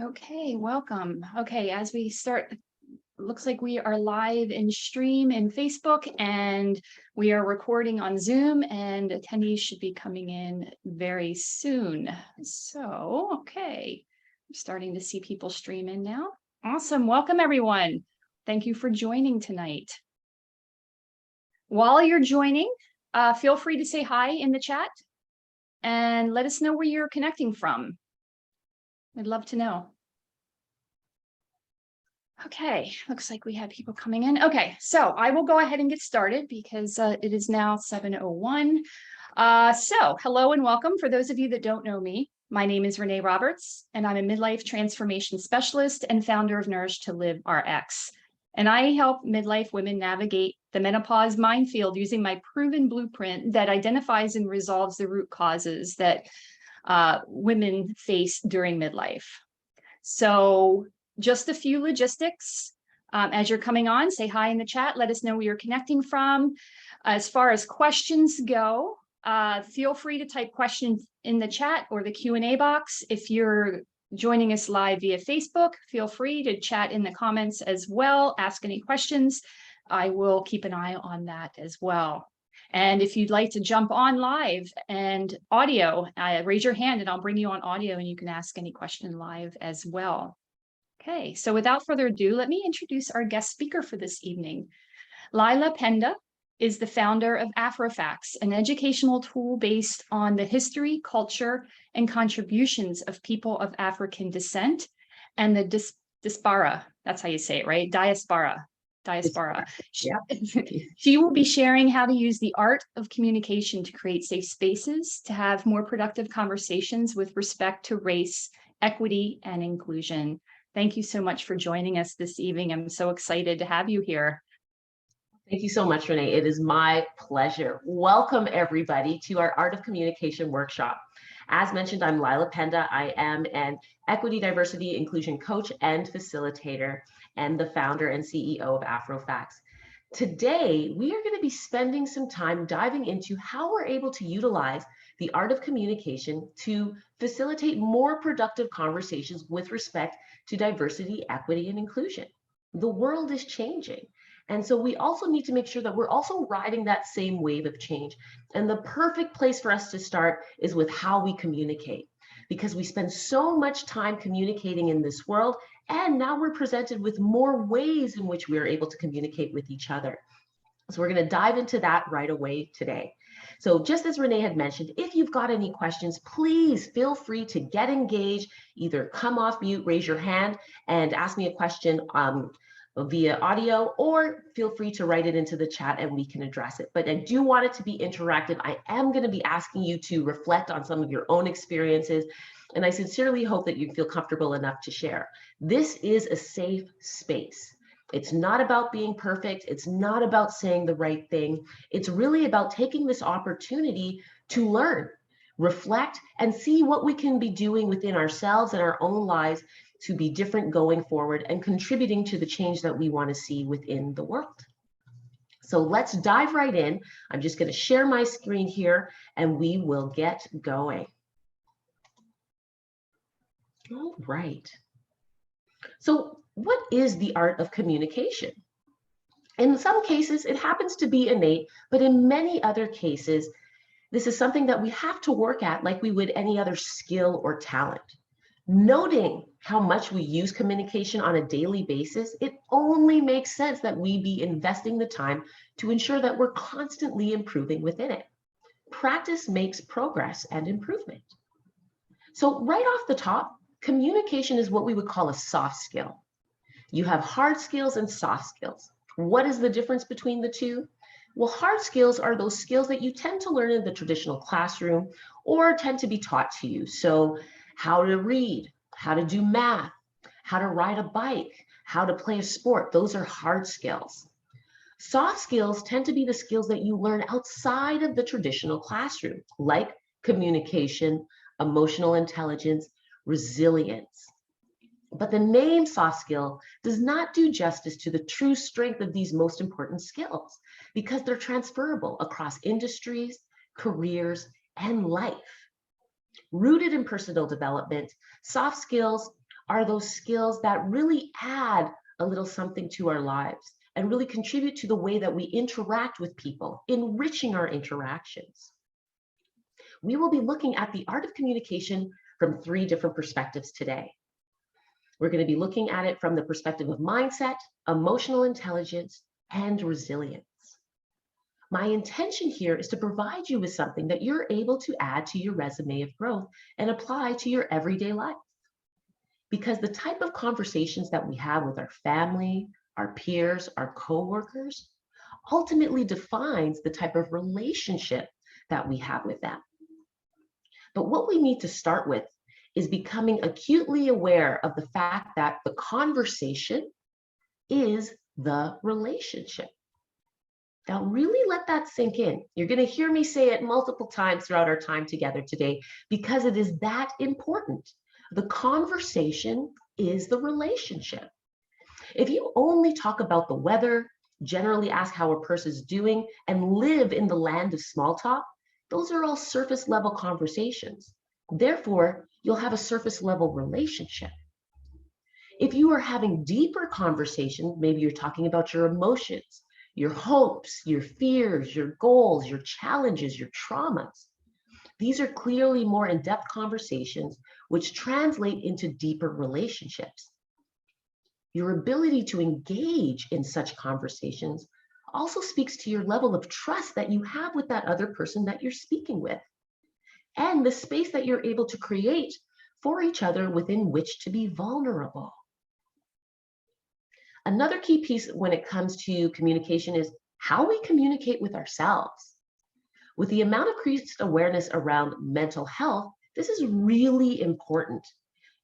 Okay, welcome. Okay, as we start, looks like we are live in stream in Facebook and we are recording on Zoom, and attendees should be coming in very soon. So, okay, I'm starting to see people stream in now. Awesome. Welcome, everyone. Thank you for joining tonight. While you're joining, feel free to say hi in the chat and let us know where you're connecting from. I'd love to know. Okay, looks like we have people coming in. Okay, so I will go ahead and get started because it is now 7:01. So hello and welcome. For those of you that don't know me, my name is Renee Roberts, and I'm a midlife transformation specialist and founder of Nourish to Live RX. And I help midlife women navigate the menopause minefield using my proven blueprint that identifies and resolves the root causes that women face during midlife. So just a few logistics. As you're coming on, say hi in the chat. Let us know where you're connecting from. As far as questions go, feel free to type questions in the chat or the Q&A box. If you're joining us live via Facebook, feel free to chat in the comments as well. Ask any questions. I will keep an eye on that as well. And if you'd like to jump on live and audio, raise your hand and I'll bring you on audio and you can ask any question live as well. Okay, so without further ado, let me introduce our guest speaker for this evening. Lillah Penddah is the founder of AFRO FACTS, an educational tool based on the history, culture, and contributions of people of African descent and the diaspora. That's how you say it, right? Diaspora. Yeah. She will be sharing how to use the art of communication to create safe spaces, to have more productive conversations with respect to race, equity, and inclusion. Thank you so much for joining us this evening. I'm so excited to have you here. Thank you so much, Renee. It is my pleasure. Welcome, everybody, to our Art of Communication workshop. As mentioned, I'm Lillah Penddah. I am an equity, diversity, inclusion coach and facilitator, and the founder and CEO of AFRO FACTS. Today, we are going to be spending some time diving into how we're able to utilize the art of communication to facilitate more productive conversations with respect to diversity, equity, and inclusion. The world is changing. And so we also need to make sure that we're also riding that same wave of change. And the perfect place for us to start is with how we communicate, because we spend so much time communicating in this world, and now we're presented with more ways in which we are able to communicate with each other. So we're going to dive into that right away today. So just as Renee had mentioned, if you've got any questions, please feel free to get engaged, either come off mute, raise your hand, and ask me a question via audio, or feel free to write it into the chat and we can address it. But I do want it to be interactive. I am going to be asking you to reflect on some of your own experiences, and I sincerely hope that you feel comfortable enough to share. This is a safe space. It's not about being perfect. It's not about saying the right thing. It's really about taking this opportunity to learn, reflect, and see what we can be doing within ourselves and our own lives to be different going forward and contributing to the change that we want to see within the world. So let's dive right in. I'm just going to share my screen here and we will get going. All right. So what is the art of communication? In some cases, it happens to be innate, but in many other cases, this is something that we have to work at like we would any other skill or talent. Noting how much we use communication on a daily basis, it only makes sense that we be investing the time to ensure that we're constantly improving within it. Practice makes progress and improvement. So right off the top, communication is what we would call a soft skill. You have hard skills and soft skills. What is the difference between the two? Well, hard skills are those skills that you tend to learn in the traditional classroom or tend to be taught to you. So how to read, how to do math, how to ride a bike, how to play a sport. Those are hard skills. Soft skills tend to be the skills that you learn outside of the traditional classroom, like communication, emotional intelligence, resilience. But the name soft skill does not do justice to the true strength of these most important skills because they're transferable across industries, careers, and life. Rooted in personal development, soft skills are those skills that really add a little something to our lives and really contribute to the way that we interact with people, enriching our interactions. We will be looking at the art of communication from 3 different perspectives today. We're going to be looking at it from the perspective of mindset, emotional intelligence, and resilience. My intention here is to provide you with something that you're able to add to your resume of growth and apply to your everyday life. Because the type of conversations that we have with our family, our peers, our coworkers, ultimately defines the type of relationship that we have with them. But what we need to start with is becoming acutely aware of the fact that the conversation is the relationship. Now, really let that sink in. You're going to hear me say it multiple times throughout our time together today because it is that important. The conversation is the relationship. If you only talk about the weather, generally ask how a person is doing, and live in the land of small talk, those are all surface level conversations. Therefore, you'll have a surface level relationship. If you are having deeper conversations, maybe you're talking about your emotions, your hopes, your fears, your goals, your challenges, your traumas. These are clearly more in-depth conversations which translate into deeper relationships. Your ability to engage in such conversations also speaks to your level of trust that you have with that other person that you're speaking with, and the space that you're able to create for each other within which to be vulnerable. Another key piece when it comes to communication is how we communicate with ourselves. With the amount of increased awareness around mental health, this is really important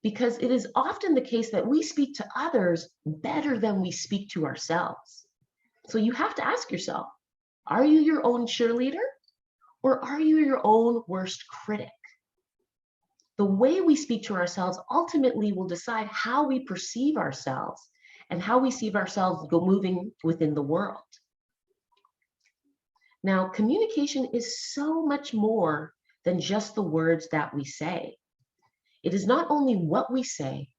because it is often the case that we speak to others better than we speak to ourselves. So you have to ask yourself, are you your own cheerleader or are you your own worst critic? The way we speak to ourselves ultimately will decide how we perceive ourselves and how we see ourselves moving within the world. Now, communication is so much more than just the words that we say. It is not only what we say,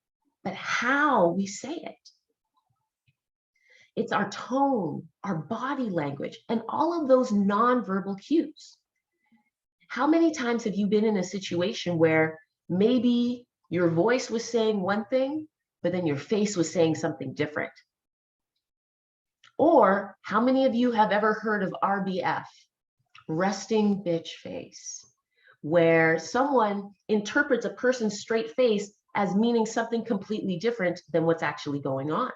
but how we say it. It's our tone, our body language, and all of those nonverbal cues. How many times have you been in a situation where maybe your voice was saying one thing, but then your face was saying something different? Or how many of you have ever heard of RBF, resting bitch face, where someone interprets a person's straight face as meaning something completely different than what's actually going on?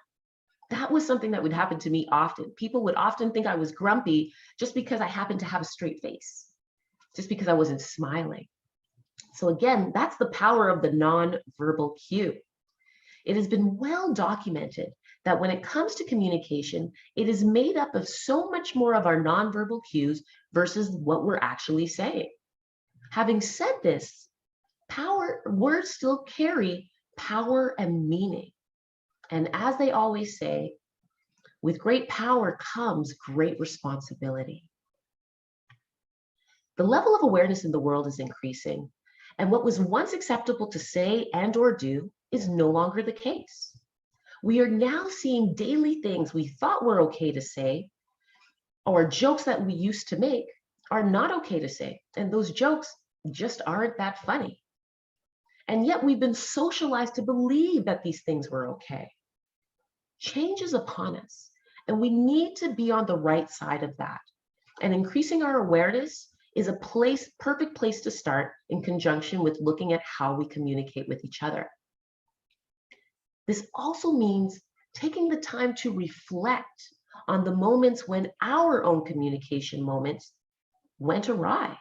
That was something that would happen to me often. People would often think I was grumpy just because I happened to have a straight face, just because I wasn't smiling. So again, that's the power of the nonverbal cue. It has been well documented that when it comes to communication, it is made up of so much more of our nonverbal cues versus what we're actually saying. Having said this, words still carry power and meaning. And as they always say, with great power comes great responsibility. The level of awareness in the world is increasing, and what was once acceptable to say and or do is no longer the case. We are now seeing daily things we thought were okay to say, or jokes that we used to make are not okay to say, and those jokes just aren't that funny. And yet we've been socialized to believe that these things were okay. Change is upon us, and we need to be on the right side of that. And increasing our awareness is a perfect place to start in conjunction with looking at how we communicate with each other. This also means taking the time to reflect on the moments when our own communication moments went awry.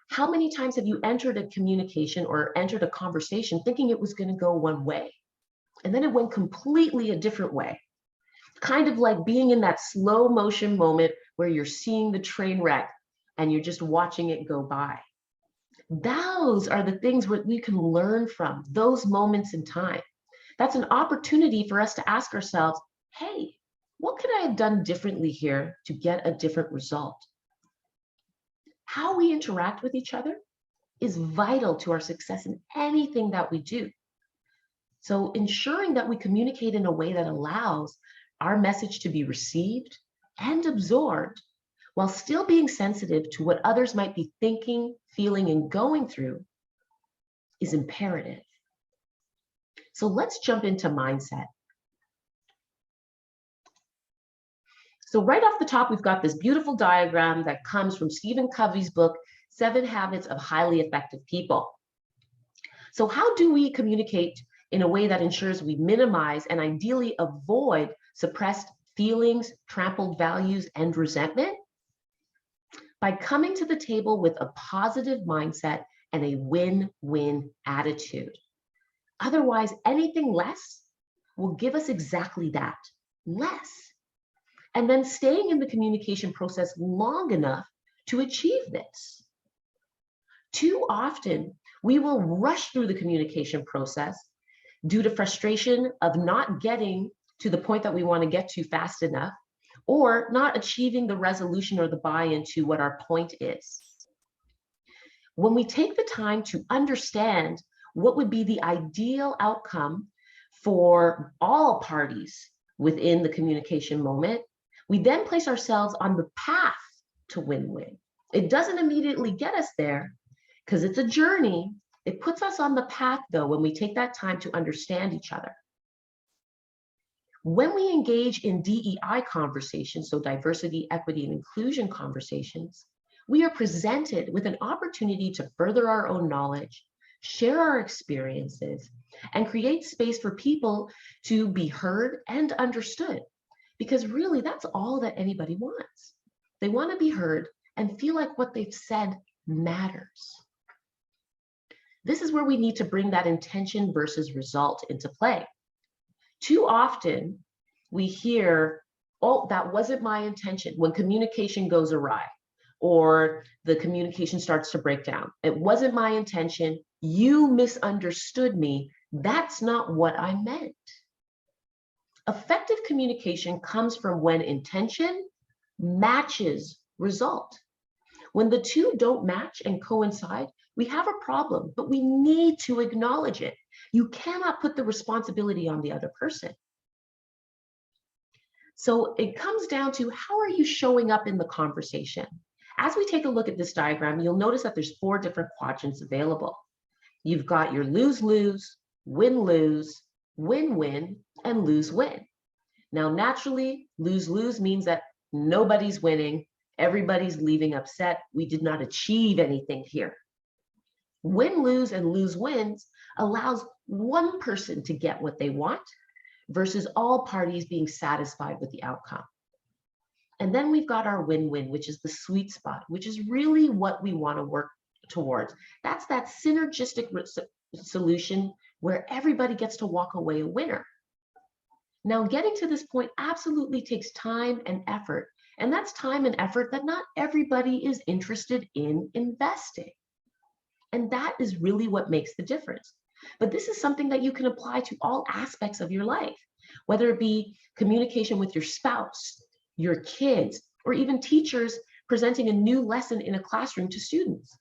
How many times have you entered a communication or entered a conversation thinking it was going to go one way, and then it went completely a different way? Kind of like being in that slow motion moment where you're seeing the train wreck and you're just watching it go by. Those are the things where we can learn from, those moments in time. That's an opportunity for us to ask ourselves, hey, what could I have done differently here to get a different result? How we interact with each other is vital to our success in anything that we do. So ensuring that we communicate in a way that allows our message to be received and absorbed while still being sensitive to what others might be thinking, feeling, and going through is imperative. So let's jump into mindset. So right off the top, we've got this beautiful diagram that comes from Stephen Covey's book, 7 Habits of Highly Effective People. So how do we communicate in a way that ensures we minimize and ideally avoid suppressed feelings, trampled values, and resentment? By coming to the table with a positive mindset and a win-win attitude. Otherwise, anything less will give us exactly that, less. And then staying in the communication process long enough to achieve this. Too often, we will rush through the communication process due to frustration of not getting to the point that we want to get to fast enough, or not achieving the resolution or the buy-in to what our point is. When we take the time to understand what would be the ideal outcome for all parties within the communication moment, we then place ourselves on the path to win-win. It doesn't immediately get us there because it's a journey. It puts us on the path, though, when we take that time to understand each other. When we engage in DEI conversations, so diversity, equity, and inclusion conversations, we are presented with an opportunity to further our own knowledge, share our experiences, and create space for people to be heard and understood. Because really, that's all that anybody wants. They want to be heard and feel like what they've said matters. This is where we need to bring that intention versus result into play. Too often, we hear, oh, that wasn't my intention, when communication goes awry or the communication starts to break down. It wasn't my intention. You misunderstood me. That's not what I meant. Effective communication comes from when intention matches result. When the two don't match and coincide, we have a problem, but we need to acknowledge it. You cannot put the responsibility on the other person. So it comes down to, how are you showing up in the conversation? As we take a look at this diagram, you'll notice that there's 4 different quadrants available. You've got your lose-lose, win-lose, win-win, and lose-win. Now, naturally, lose-lose means that nobody's winning, everybody's leaving upset. We did not achieve anything here. Win-lose and lose-wins allows one person to get what they want versus all parties being satisfied with the outcome. And then we've got our win-win, which is the sweet spot, which is really what we want to work towards. That's that synergistic solution where everybody gets to walk away a winner. Now, getting to this point absolutely takes time and effort, and that's time and effort that not everybody is interested in investing. And that is really what makes the difference. But this is something that you can apply to all aspects of your life, whether it be communication with your spouse, your kids, or even teachers presenting a new lesson in a classroom to students.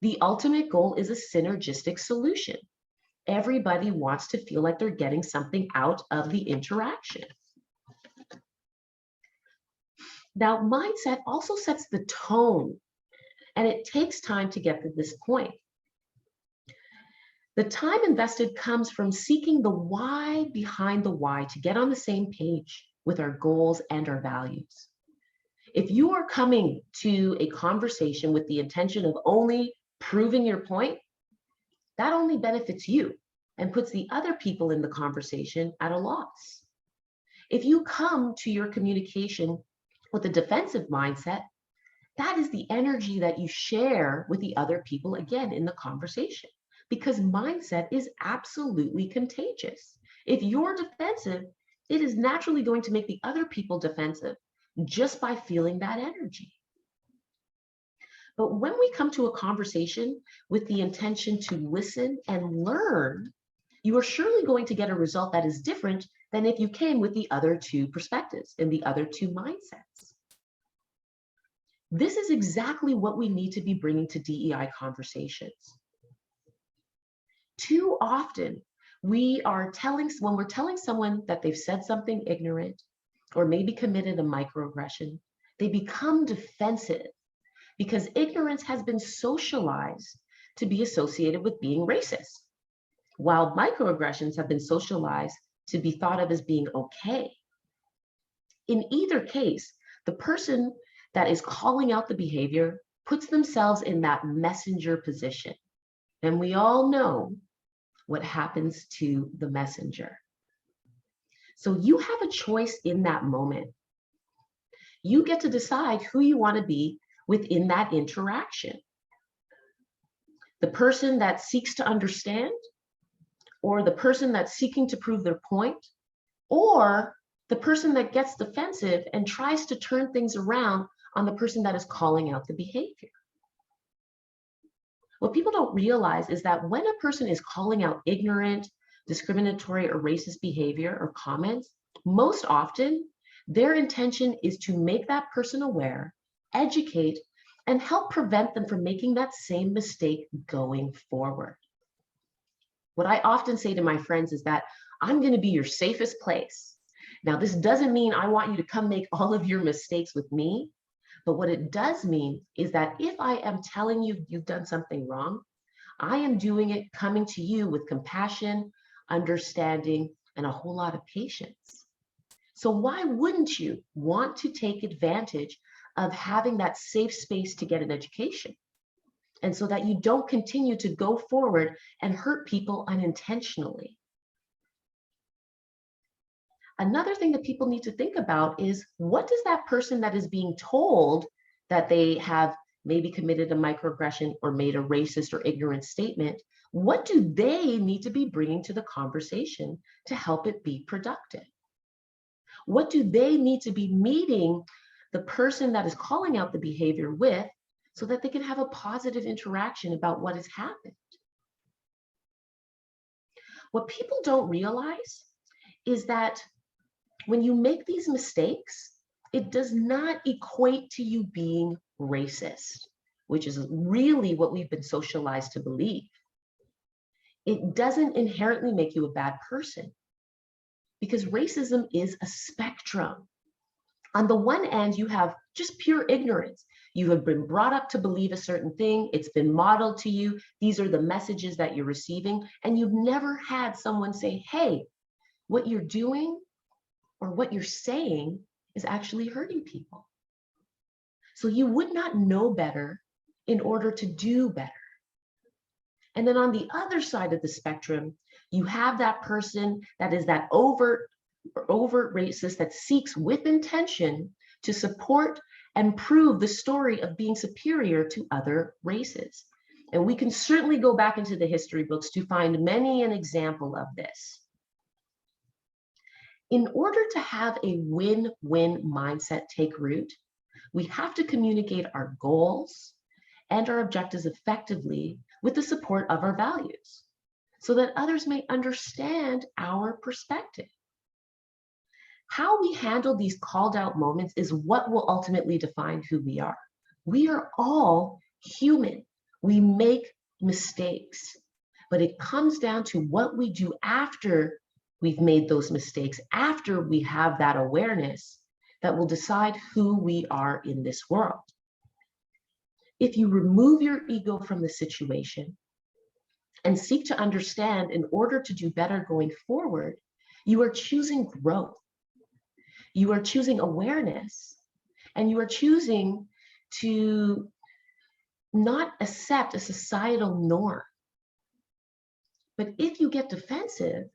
The ultimate goal is a synergistic solution. Everybody wants to feel like they're getting something out of the interaction. Now, mindset also sets the tone, and it takes time to get to this point. The time invested comes from seeking the why behind the why to get on the same page with our goals and our values. If you are coming to a conversation with the intention of only proving your point, that only benefits you and puts the other people in the conversation at a loss. If you come to your communication with a defensive mindset, that is the energy that you share with the other people, again, in the conversation, because mindset is absolutely contagious. If you're defensive, it is naturally going to make the other people defensive just by feeling that energy. But when we come to a conversation with the intention to listen and learn, you are surely going to get a result that is different than if you came with the other 2 perspectives and the other 2 mindsets. This is exactly what we need to be bringing to DEI conversations. Too often, when we're telling someone that they've said something ignorant or maybe committed a microaggression, they become defensive because ignorance has been socialized to be associated with being racist, while microaggressions have been socialized to be thought of as being okay. In either case, the person that is calling out the behavior puts themselves in that messenger position. And we all know what happens to the messenger. So you have a choice in that moment. You get to decide who you want to be within that interaction. The person that seeks to understand, or the person that's seeking to prove their point, or the person that gets defensive and tries to turn things around on the person that is calling out the behavior. What people don't realize is that when a person is calling out ignorant, discriminatory, or racist behavior or comments, most often their intention is to make that person aware, educate, and help prevent them from making that same mistake going forward. What I often say to my friends is that I'm going to be your safest place. Now, this doesn't mean I want you to come make all of your mistakes with me, but what it does mean is that if I am telling you you've done something wrong, I am doing it coming to you with compassion, understanding, and a whole lot of patience. So why wouldn't you want to take advantage of having that safe space to get an education? And so that you don't continue to go forward and hurt people unintentionally. Another thing that people need to think about is, what does that person that is being told that they have maybe committed a microaggression or made a racist or ignorant statement, what do they need to be bringing to the conversation to help it be productive? What do they need to be meeting the person that is calling out the behavior with so that they can have a positive interaction about what has happened? What people don't realize is that when you make these mistakes, it does not equate to you being racist, which is really what we've been socialized to believe. It doesn't inherently make you a bad person, because racism is a spectrum. On the one end, you have just pure ignorance. You have been brought up to believe a certain thing. It's been modeled to you. These are the messages that you're receiving. And you've never had someone say, hey, what you're doing or what you're saying is actually hurting people. So you would not know better in order to do better. And then on the other side of the spectrum, you have that person that is that overt racist that seeks with intention to support and prove the story of being superior to other races. And we can certainly go back into the history books to find many an example of this. In order to have a win-win mindset take root, we have to communicate our goals and our objectives effectively with the support of our values, so that others may understand our perspective. How we handle these called out moments is what will ultimately define who we are. We are all human. We make mistakes, but it comes down to what we do after we've made those mistakes, after we have that awareness, that will decide who we are in this world. If you remove your ego from the situation and seek to understand in order to do better going forward, you are choosing growth. You are choosing awareness, and you are choosing to not accept a societal norm. But if you get defensive,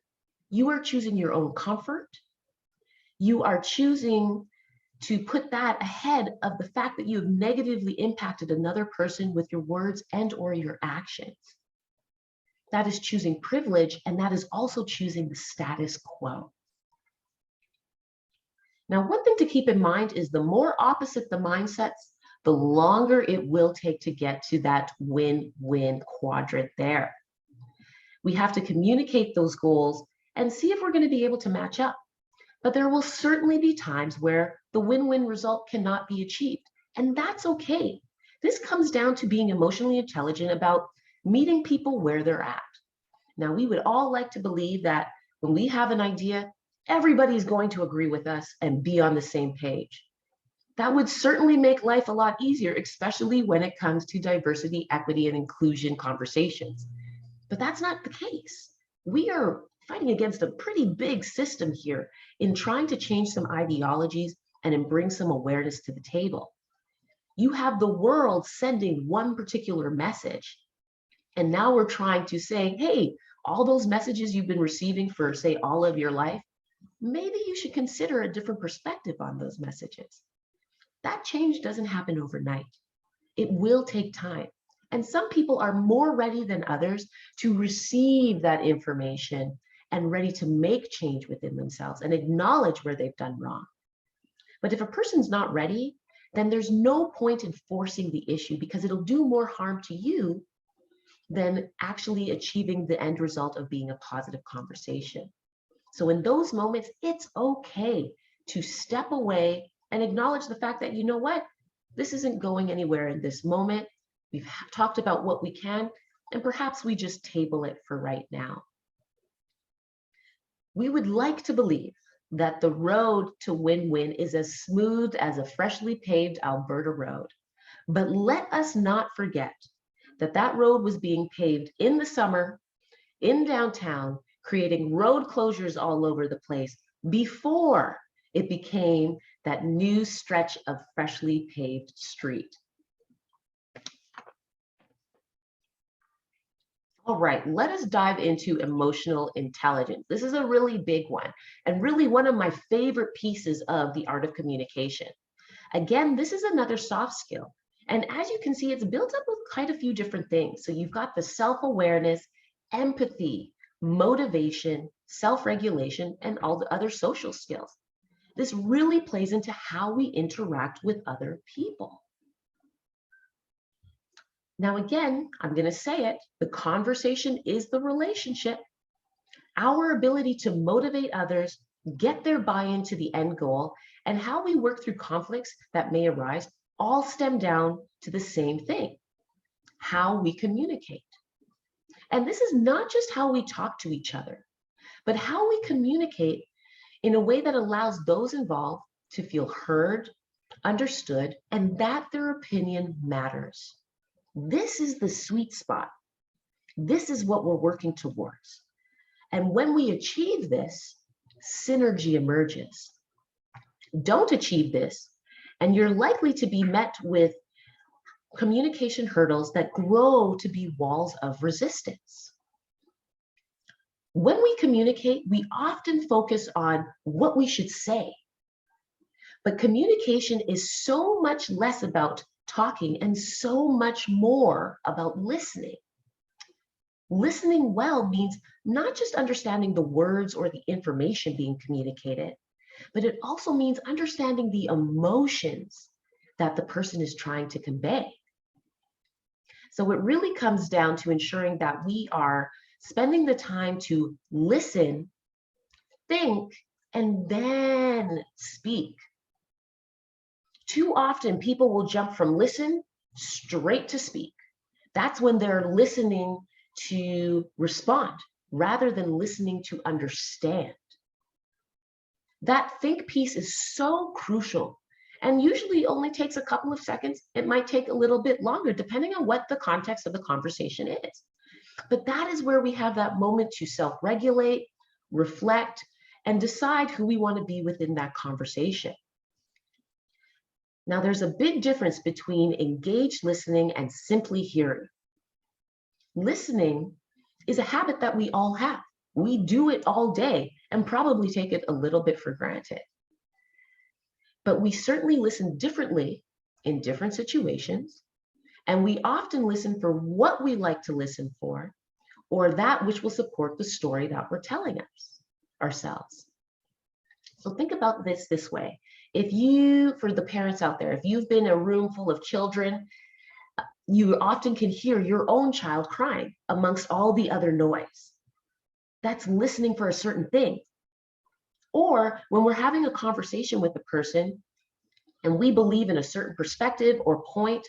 you are choosing your own comfort. You are choosing to put that ahead of the fact that you have negatively impacted another person with your words and or your actions. That is choosing privilege, and that is also choosing the status quo. Now, one thing to keep in mind is the more opposite the mindsets, the longer it will take to get to that win-win quadrant there. We have to communicate those goals and see if we're going to be able to match up. But there will certainly be times where the win-win result cannot be achieved, and that's okay. This comes down to being emotionally intelligent about meeting people where they're at. Now, we would all like to believe that when we have an idea, everybody's going to agree with us and be on the same page. That would certainly make life a lot easier, especially when it comes to diversity, equity, and inclusion conversations. But that's not the case. We are fighting against a pretty big system here in trying to change some ideologies and bring some awareness to the table. You have the world sending one particular message, and now we're trying to say, hey, all those messages you've been receiving for, say, all of your life, maybe you should consider a different perspective on those messages. That change doesn't happen overnight. It will take time. And some people are more ready than others to receive that information and ready to make change within themselves and acknowledge where they've done wrong. But if a person's not ready, then there's no point in forcing the issue, because it'll do more harm to you than actually achieving the end result of being a positive conversation. So in those moments, it's okay to step away and acknowledge the fact that, you know what, this isn't going anywhere in this moment. We've talked about what we can, and perhaps we just table it for right now. We would like to believe that the road to win-win is as smooth as a freshly paved Alberta road. But let us not forget that that road was being paved in the summer, in downtown, creating road closures all over the place before it became that new stretch of freshly paved street. All right, let us dive into emotional intelligence. This is a really big one, and really one of my favorite pieces of the art of communication. Again, this is another soft skill. And as you can see, it's built up with quite a few different things. So you've got the self-awareness, empathy, motivation, self-regulation, and all the other social skills. This really plays into how we interact with other people. Now, again, I'm going to say it, the conversation is the relationship. Our ability to motivate others, get their buy-in to the end goal, and how we work through conflicts that may arise all stem down to the same thing: how we communicate. And this is not just how we talk to each other, but how we communicate in a way that allows those involved to feel heard, understood, and that their opinion matters. This is the sweet spot. This is what we're working towards. And when we achieve this, synergy emerges. Don't achieve this, and you're likely to be met with communication hurdles that grow to be walls of resistance. When we communicate, we often focus on what we should say. But communication is so much less about talking and so much more about listening. Listening well means not just understanding the words or the information being communicated, but it also means understanding the emotions that the person is trying to convey. So it really comes down to ensuring that we are spending the time to listen, think, and then speak. Too often, people will jump from listen straight to speak. That's when they're listening to respond rather than listening to understand. That think piece is so crucial and usually only takes a couple of seconds. It might take a little bit longer depending on what the context of the conversation is. But that is where we have that moment to self-regulate, reflect, and decide who we want to be within that conversation. Now, there's a big difference between engaged listening and simply hearing. Listening is a habit that we all have. We do it all day and probably take it a little bit for granted. But we certainly listen differently in different situations, and we often listen for what we like to listen for, or that which will support the story that we're telling ourselves. So think about this way. If you, for the parents out there, if you've been in a room full of children, you often can hear your own child crying amongst all the other noise. That's listening for a certain thing. Or when we're having a conversation with a person and we believe in a certain perspective or point,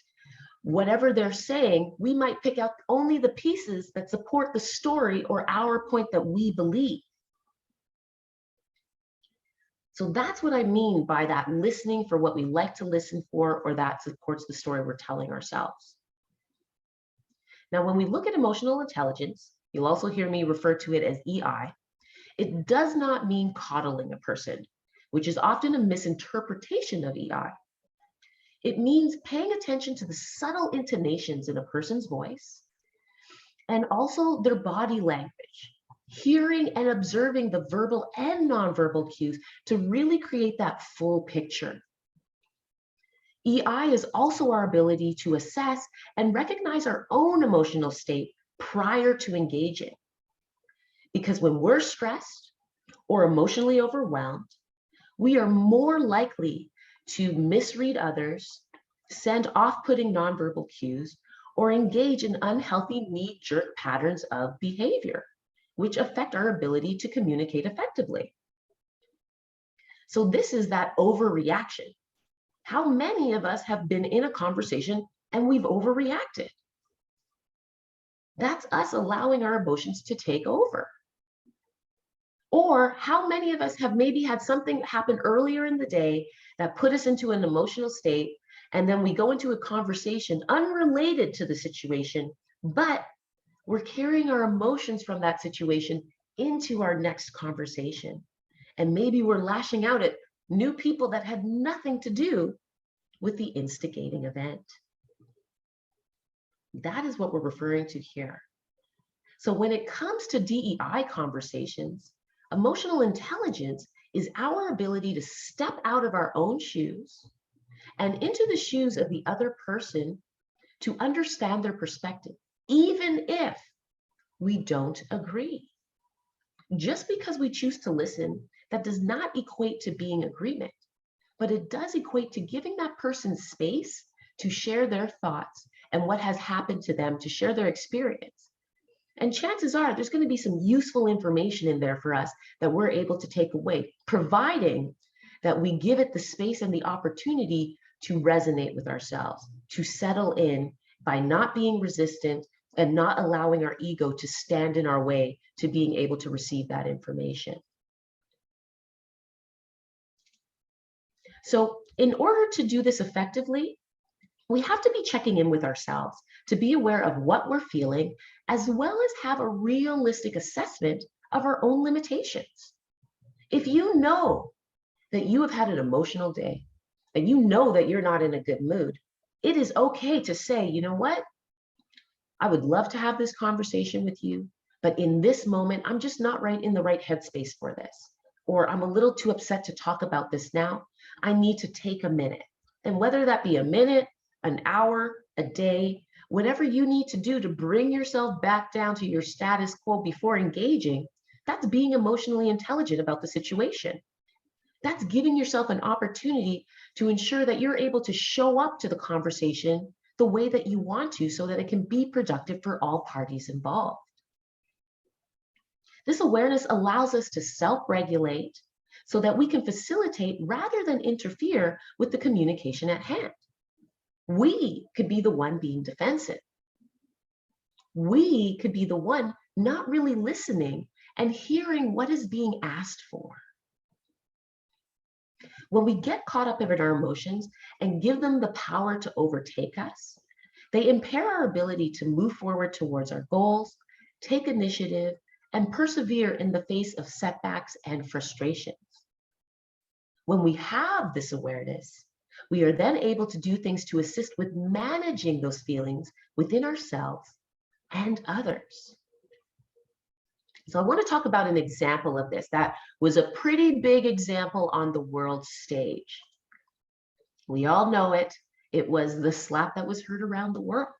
whatever they're saying, we might pick out only the pieces that support the story or our point that we believe. So that's what I mean by that listening for what we like to listen for, or that supports the story we're telling ourselves. Now, when we look at emotional intelligence, you'll also hear me refer to it as EI. It does not mean coddling a person, which is often a misinterpretation of EI. It means paying attention to the subtle intonations in a person's voice and also their body language, hearing and observing the verbal and nonverbal cues to really create that full picture. EI is also our ability to assess and recognize our own emotional state prior to engaging. Because when we're stressed or emotionally overwhelmed, we are more likely to misread others, send off-putting nonverbal cues, or engage in unhealthy knee-jerk patterns of behavior, which affect our ability to communicate effectively. So this is that overreaction. How many of us have been in a conversation and we've overreacted? That's us allowing our emotions to take over. Or how many of us have maybe had something happen earlier in the day that put us into an emotional state, and then we go into a conversation unrelated to the situation, but we're carrying our emotions from that situation into our next conversation. And maybe we're lashing out at new people that had nothing to do with the instigating event. That is what we're referring to here. So when it comes to DEI conversations, emotional intelligence is our ability to step out of our own shoes and into the shoes of the other person to understand their perspective, even if we don't agree. Just because we choose to listen, that does not equate to being agreement, but it does equate to giving that person space to share their thoughts and what has happened to them, to share their experience. And chances are there's going to be some useful information in there for us that we're able to take away, providing that we give it the space and the opportunity to resonate with ourselves, to settle in by not being resistant and not allowing our ego to stand in our way to being able to receive that information. So in order to do this effectively, we have to be checking in with ourselves to be aware of what we're feeling, as well as have a realistic assessment of our own limitations. If you know that you have had an emotional day and you know that you're not in a good mood, it is okay to say, you know what? I would love to have this conversation with you, but in this moment, I'm just not right in the right headspace for this. Or I'm a little too upset to talk about this now. I need to take a minute. And whether that be a minute, an hour, a day, whatever you need to do to bring yourself back down to your status quo before engaging, that's being emotionally intelligent about the situation. That's giving yourself an opportunity to ensure that you're able to show up to the conversation the way that you want to, so that it can be productive for all parties involved. This awareness allows us to self-regulate so that we can facilitate rather than interfere with the communication at hand. We could be the one being defensive. We could be the one not really listening and hearing what is being asked for. When we get caught up in our emotions and give them the power to overtake us, they impair our ability to move forward towards our goals, take initiative, and persevere in the face of setbacks and frustrations. When we have this awareness, we are then able to do things to assist with managing those feelings within ourselves and others. So I want to talk about an example of this that was a pretty big example on the world stage. We all know it. It was the slap that was heard around the world.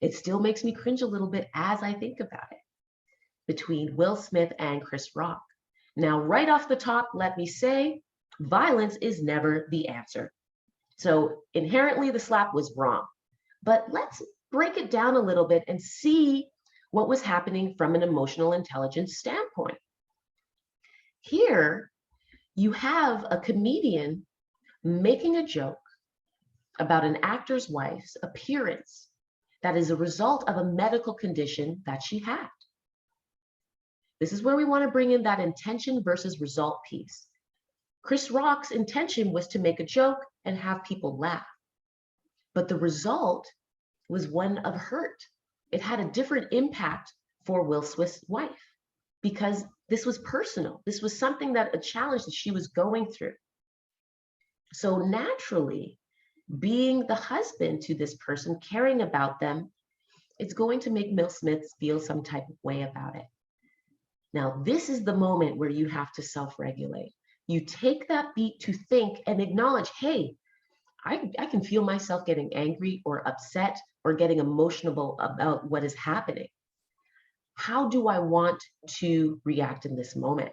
It still makes me cringe a little bit as I think about it, between Will Smith and Chris Rock. Now, right off the top, let me say, violence is never the answer. So inherently, the slap was wrong. But let's break it down a little bit and see what was happening from an emotional intelligence standpoint. Here, you have a comedian making a joke about an actor's wife's appearance that is a result of a medical condition that she had. This is where we want to bring in that intention versus result piece. Chris Rock's intention was to make a joke and have people laugh, but the result was one of hurt. It had a different impact for Will Smith's wife because this was personal. This was something that a challenge that she was going through. So naturally, being the husband to this person, caring about them, it's going to make Will Smith feel some type of way about it. Now, this is the moment where you have to self-regulate. You take that beat to think and acknowledge, hey, I can feel myself getting angry or upset or getting emotional about what is happening. How do I want to react in this moment?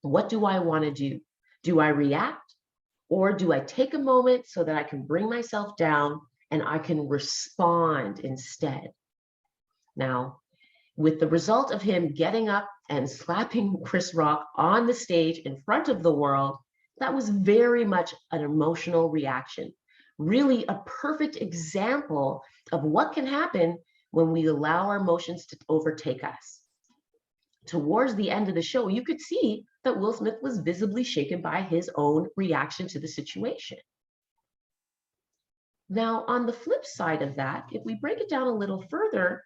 What do I want to do? Do I react, or do I take a moment so that I can bring myself down and I can respond instead? Now, with the result of him getting up and slapping Chris Rock on the stage in front of the world, that was very much an emotional reaction. Really a perfect example of what can happen when we allow our emotions to overtake us. Towards the end of the show, you could see that Will Smith was visibly shaken by his own reaction to the situation. Now, on the flip side of that, if we break it down a little further,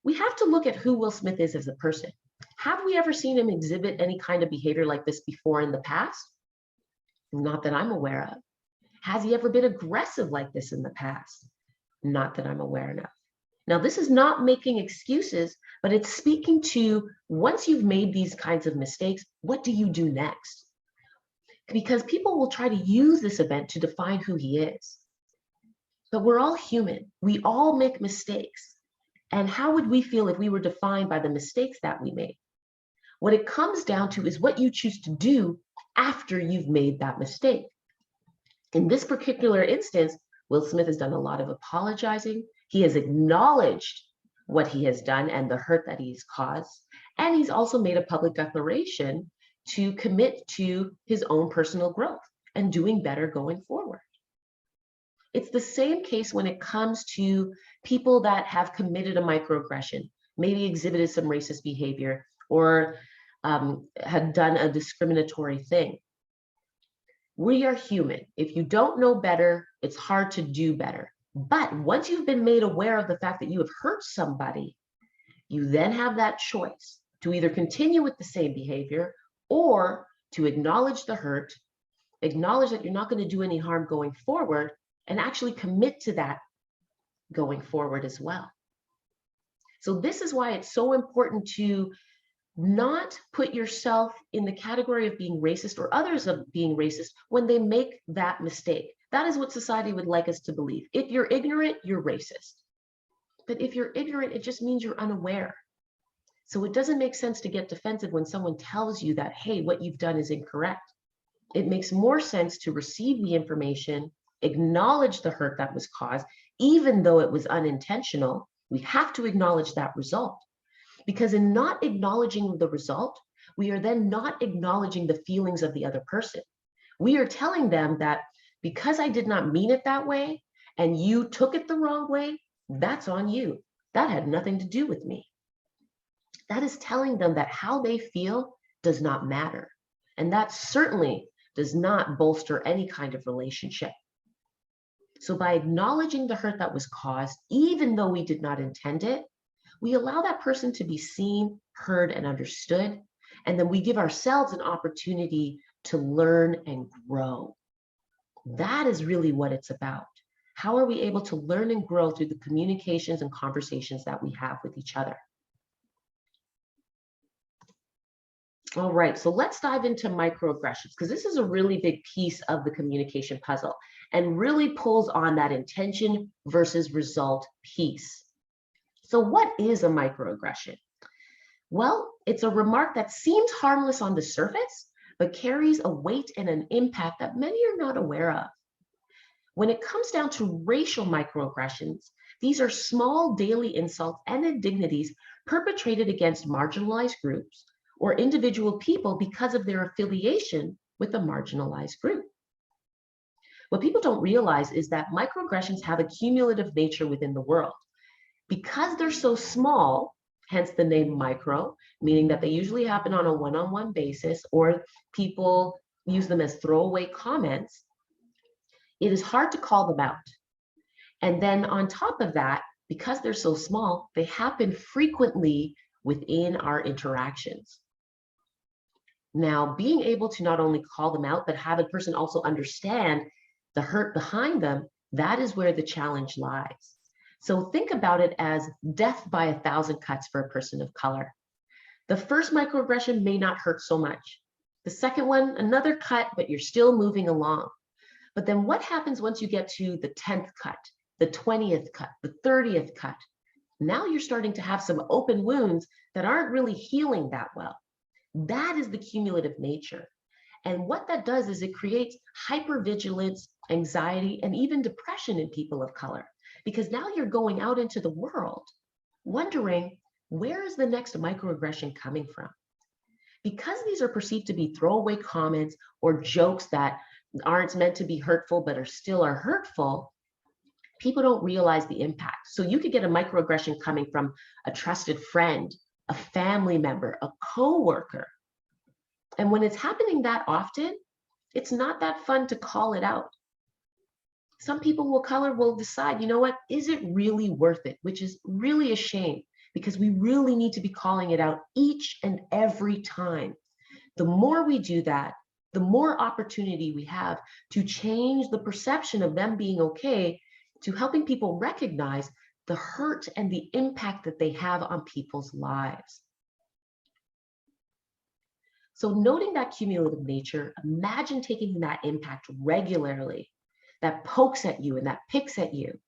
we have to look at who Will Smith is as a person. Have we ever seen him exhibit any kind of behavior like this before in the past? Not that I'm aware of. Has he ever been aggressive like this in the past? Not that I'm aware of. Now, this is not making excuses, but it's speaking to once you've made these kinds of mistakes, what do you do next? Because people will try to use this event to define who he is. But we're all human. We all make mistakes. And how would we feel if we were defined by the mistakes that we made? What it comes down to is what you choose to do after you've made that mistake. In this particular instance, Will Smith has done a lot of apologizing. He has acknowledged what he has done and the hurt that he's caused. And he's also made a public declaration to commit to his own personal growth and doing better going forward. It's the same case when it comes to people that have committed a microaggression, maybe exhibited some racist behavior or had done a discriminatory thing. We are human. If you don't know better, it's hard to do better. But once you've been made aware of the fact that you have hurt somebody, you then have that choice to either continue with the same behavior or to acknowledge the hurt, acknowledge that you're not going to do any harm going forward, and actually commit to that going forward as well. So this is why it's so important to not put yourself in the category of being racist or others of being racist when they make that mistake. That is what society would like us to believe. If you're ignorant, you're racist. But if you're ignorant, it just means you're unaware. So it doesn't make sense to get defensive when someone tells you that, hey, what you've done is incorrect. It makes more sense to receive the information, acknowledge the hurt that was caused, even though it was unintentional. We have to acknowledge that result. Because in not acknowledging the result, we are then not acknowledging the feelings of the other person. We are telling them that because I did not mean it that way and you took it the wrong way, that's on you. That had nothing to do with me. That is telling them that how they feel does not matter. And that certainly does not bolster any kind of relationship. So by acknowledging the hurt that was caused, even though we did not intend it, we allow that person to be seen, heard, and understood. And then we give ourselves an opportunity to learn and grow. That is really what it's about. How are we able to learn and grow through the communications and conversations that we have with each other? All right, so let's dive into microaggressions, because this is a really big piece of the communication puzzle and really pulls on that intention versus result piece. So what is a microaggression? Well, it's a remark that seems harmless on the surface, but carries a weight and an impact that many are not aware of. When it comes down to racial microaggressions, these are small daily insults and indignities perpetrated against marginalized groups or individual people because of their affiliation with a marginalized group. What people don't realize is that microaggressions have a cumulative nature within the world. Because they're so small, hence the name micro, meaning that they usually happen on a one-on-one basis, or people use them as throwaway comments, it is hard to call them out. And then on top of that, because they're so small, they happen frequently within our interactions. Now, being able to not only call them out, but have a person also understand the hurt behind them, that is where the challenge lies. So think about it as death by 1,000 cuts for a person of color. The first microaggression may not hurt so much. The second one, another cut, but you're still moving along. But then what happens once you get to the 10th cut, the 20th cut, the 30th cut? Now you're starting to have some open wounds that aren't really healing that well. That is the cumulative nature. And what that does is it creates hypervigilance, anxiety, and even depression in people of color. Because now you're going out into the world wondering, where is the next microaggression coming from? Because these are perceived to be throwaway comments or jokes that aren't meant to be hurtful but are hurtful, people don't realize the impact. So you could get a microaggression coming from a trusted friend, a family member, a coworker. And when it's happening that often, it's not that fun to call it out. Some people will decide, you know what, is it really worth it? Which is really a shame, because we really need to be calling it out each and every time. The more we do that, the more opportunity we have to change the perception of them being okay, to helping people recognize the hurt and the impact that they have on people's lives. So noting that cumulative nature, imagine taking that impact regularly, that pokes at you and that picks at you,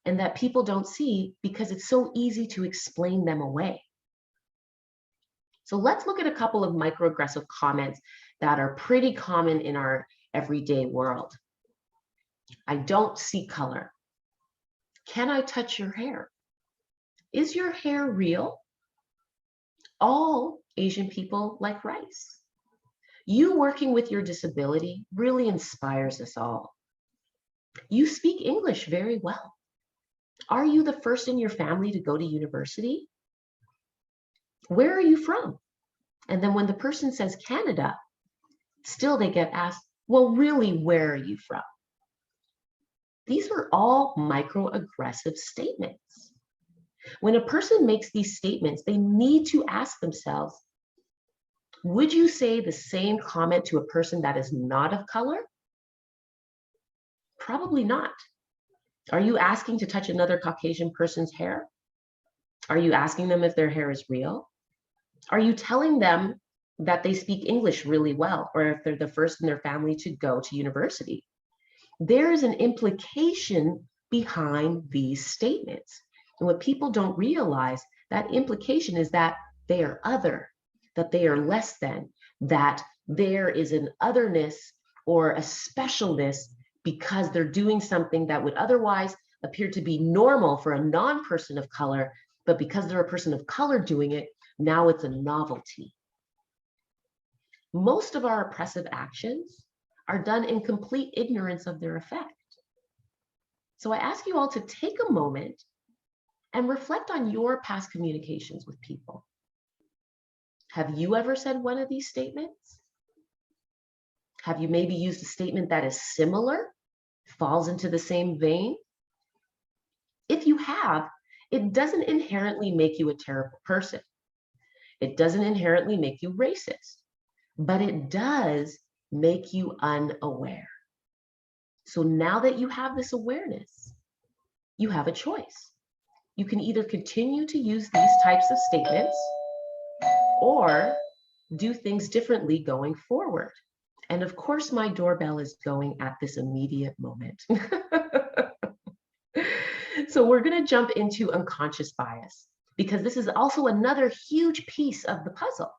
and that people don't see because it's so easy to explain them away. So let's look at a couple of microaggressive comments that are pretty common in our everyday world. I don't see color. Can I touch your hair? Is your hair real? All Asian people like rice. You working with your disability really inspires us all. You speak English very well. Are you the first in your family to go to university? Where are you from? And then when the person says Canada, still they get asked, well, really, where are you from? These are all microaggressive statements. When a person makes these statements, they need to ask themselves, would you say the same comment to a person that is not of color? Probably not. Are you asking to touch another Caucasian person's hair? Are you asking them if their hair is real? Are you telling them that they speak English really well, or if they're the first in their family to go to university? There is an implication behind these statements. And what people don't realize, that implication is that they are other, that they are less than, that there is an otherness or a specialness because they're doing something that would otherwise appear to be normal for a non-person of color, but because they're a person of color doing it, now it's a novelty. Most of our oppressive actions are done in complete ignorance of their effect. So I ask you all to take a moment and reflect on your past communications with people. Have you ever said one of these statements? Have you maybe used a statement that is similar, falls into the same vein? If you have, it doesn't inherently make you a terrible person. It doesn't inherently make you racist, but it does make you unaware. So now that you have this awareness, you have a choice. You can either continue to use these types of statements or do things differently going forward. And of course, my doorbell is going at this immediate moment. So we're going to jump into unconscious bias, because this is also another huge piece of the puzzle.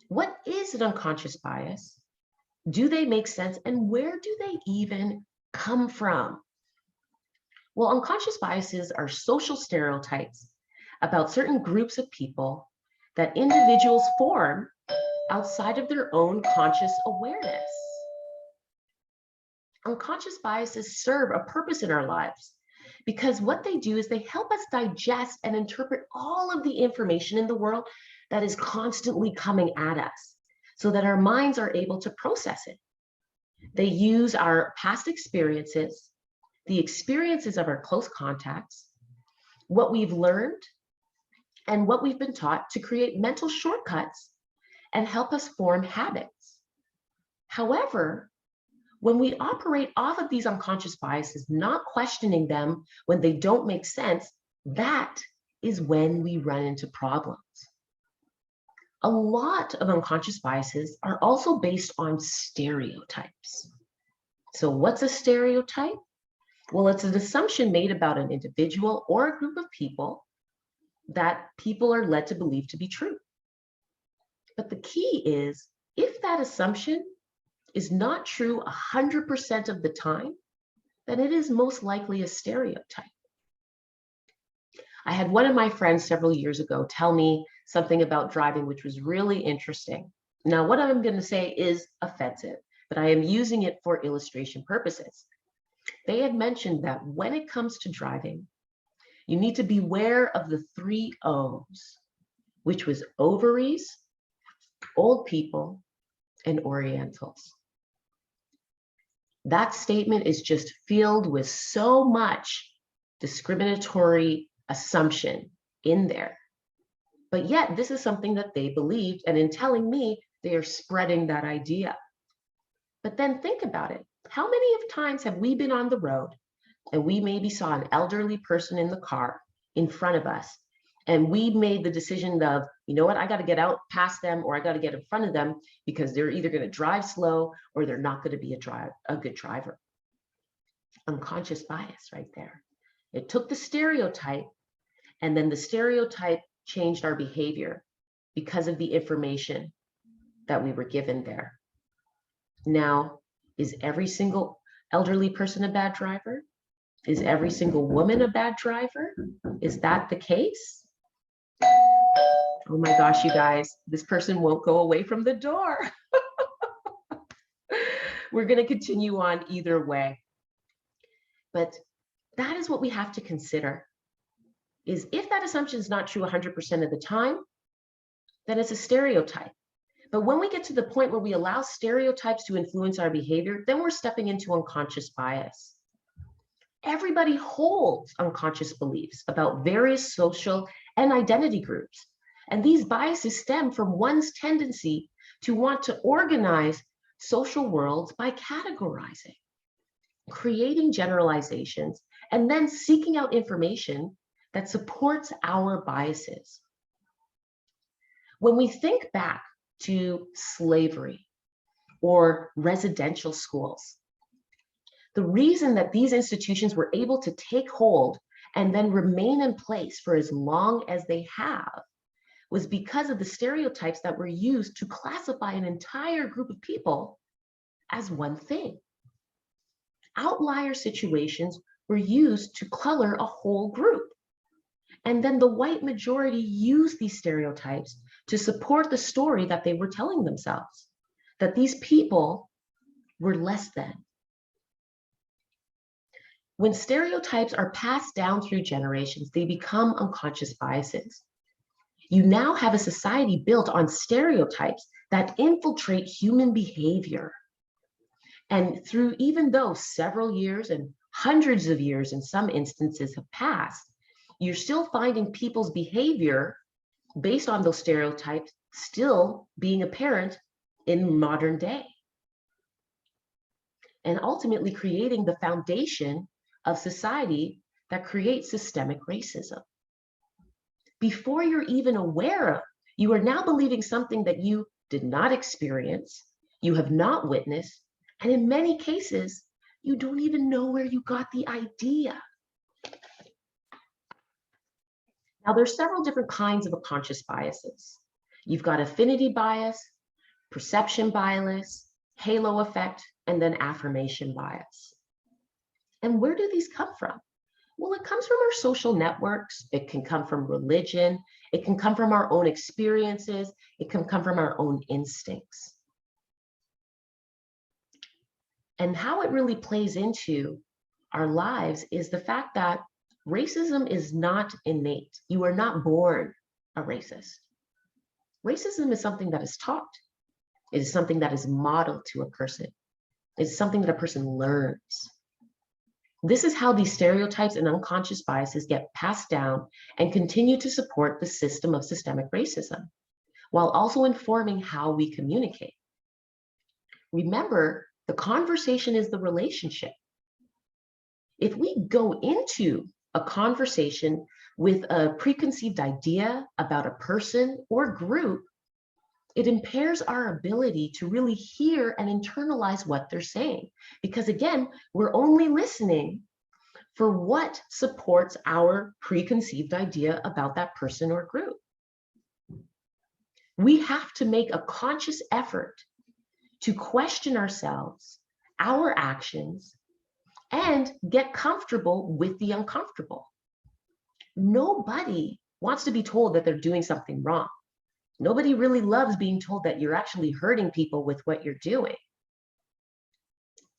What is an unconscious bias? Do they make sense? And where do they even come from? Well, unconscious biases are social stereotypes about certain groups of people that individuals form outside of their own conscious awareness. Unconscious biases serve a purpose in our lives because what they do is they help us digest and interpret all of the information in the world that is constantly coming at us so that our minds are able to process it. They use our past experiences, the experiences of our close contacts, what we've learned, and what we've been taught to create mental shortcuts and help us form habits. However, when we operate off of these unconscious biases, not questioning them when they don't make sense, that is when we run into problems. A lot of unconscious biases are also based on stereotypes. So what's a stereotype? Well, it's an assumption made about an individual or a group of people that people are led to believe to be true. But the key is, if that assumption is not true 100% of the time, then it is most likely a stereotype. I had one of my friends several years ago tell me something about driving, which was really interesting. Now, what I'm going to say is offensive, but I am using it for illustration purposes. They had mentioned that when it comes to driving, you need to beware of the 3 O's, which was ovaries, old people, and Orientals. That statement is just filled with so much discriminatory assumption in there. But yet, this is something that they believed, and in telling me, they are spreading that idea. But then think about it. How many of times have we been on the road and we maybe saw an elderly person in the car in front of us, and we made the decision of, you know what, I got to get out past them, or I got to get in front of them because they're either going to drive slow or they're not going to be a good driver. Unconscious bias right there. It took the stereotype, and then the stereotype changed our behavior because of the information that we were given there. Now, is every single elderly person a bad driver? Is every single woman a bad driver? Is that the case? Oh my gosh, you guys, this person won't go away from the door. We're going to continue on either way. But that is what we have to consider, is if that assumption is not true 100% of the time, then it's a stereotype. But when we get to the point where we allow stereotypes to influence our behavior, then we're stepping into unconscious bias. Everybody holds unconscious beliefs about various social and identity groups. And these biases stem from one's tendency to want to organize social worlds by categorizing, creating generalizations, and then seeking out information that supports our biases. When we think back to slavery or residential schools, the reason that these institutions were able to take hold and then remain in place for as long as they have was because of the stereotypes that were used to classify an entire group of people as one thing. Outlier situations were used to color a whole group. And then the white majority used these stereotypes to support the story that they were telling themselves, that these people were less than. When stereotypes are passed down through generations, they become unconscious biases. You now have a society built on stereotypes that infiltrate human behavior. And through, even though several years and hundreds of years in some instances have passed, you're still finding people's behavior based on those stereotypes still being apparent in modern day. And ultimately creating the foundation of society that creates systemic racism. Before you're even aware of, you are now believing something that you did not experience, you have not witnessed, and in many cases, you don't even know where you got the idea. Now, there's several different kinds of unconscious biases. You've got affinity bias, perception bias, halo effect, and then affirmation bias. And where do these come from? Well, it comes from our social networks. It can come from religion. It can come from our own experiences. It can come from our own instincts. And how it really plays into our lives is the fact that racism is not innate. You are not born a racist. Racism is something that is taught. It is something that is modeled to a person. It's something that a person learns. This is how these stereotypes and unconscious biases get passed down and continue to support the system of systemic racism, while also informing how we communicate. Remember, the conversation is the relationship. If we go into a conversation with a preconceived idea about a person or group, it impairs our ability to really hear and internalize what they're saying. Because again, we're only listening for what supports our preconceived idea about that person or group. We have to make a conscious effort to question ourselves, our actions, and get comfortable with the uncomfortable. Nobody wants to be told that they're doing something wrong. Nobody really loves being told that you're actually hurting people with what you're doing.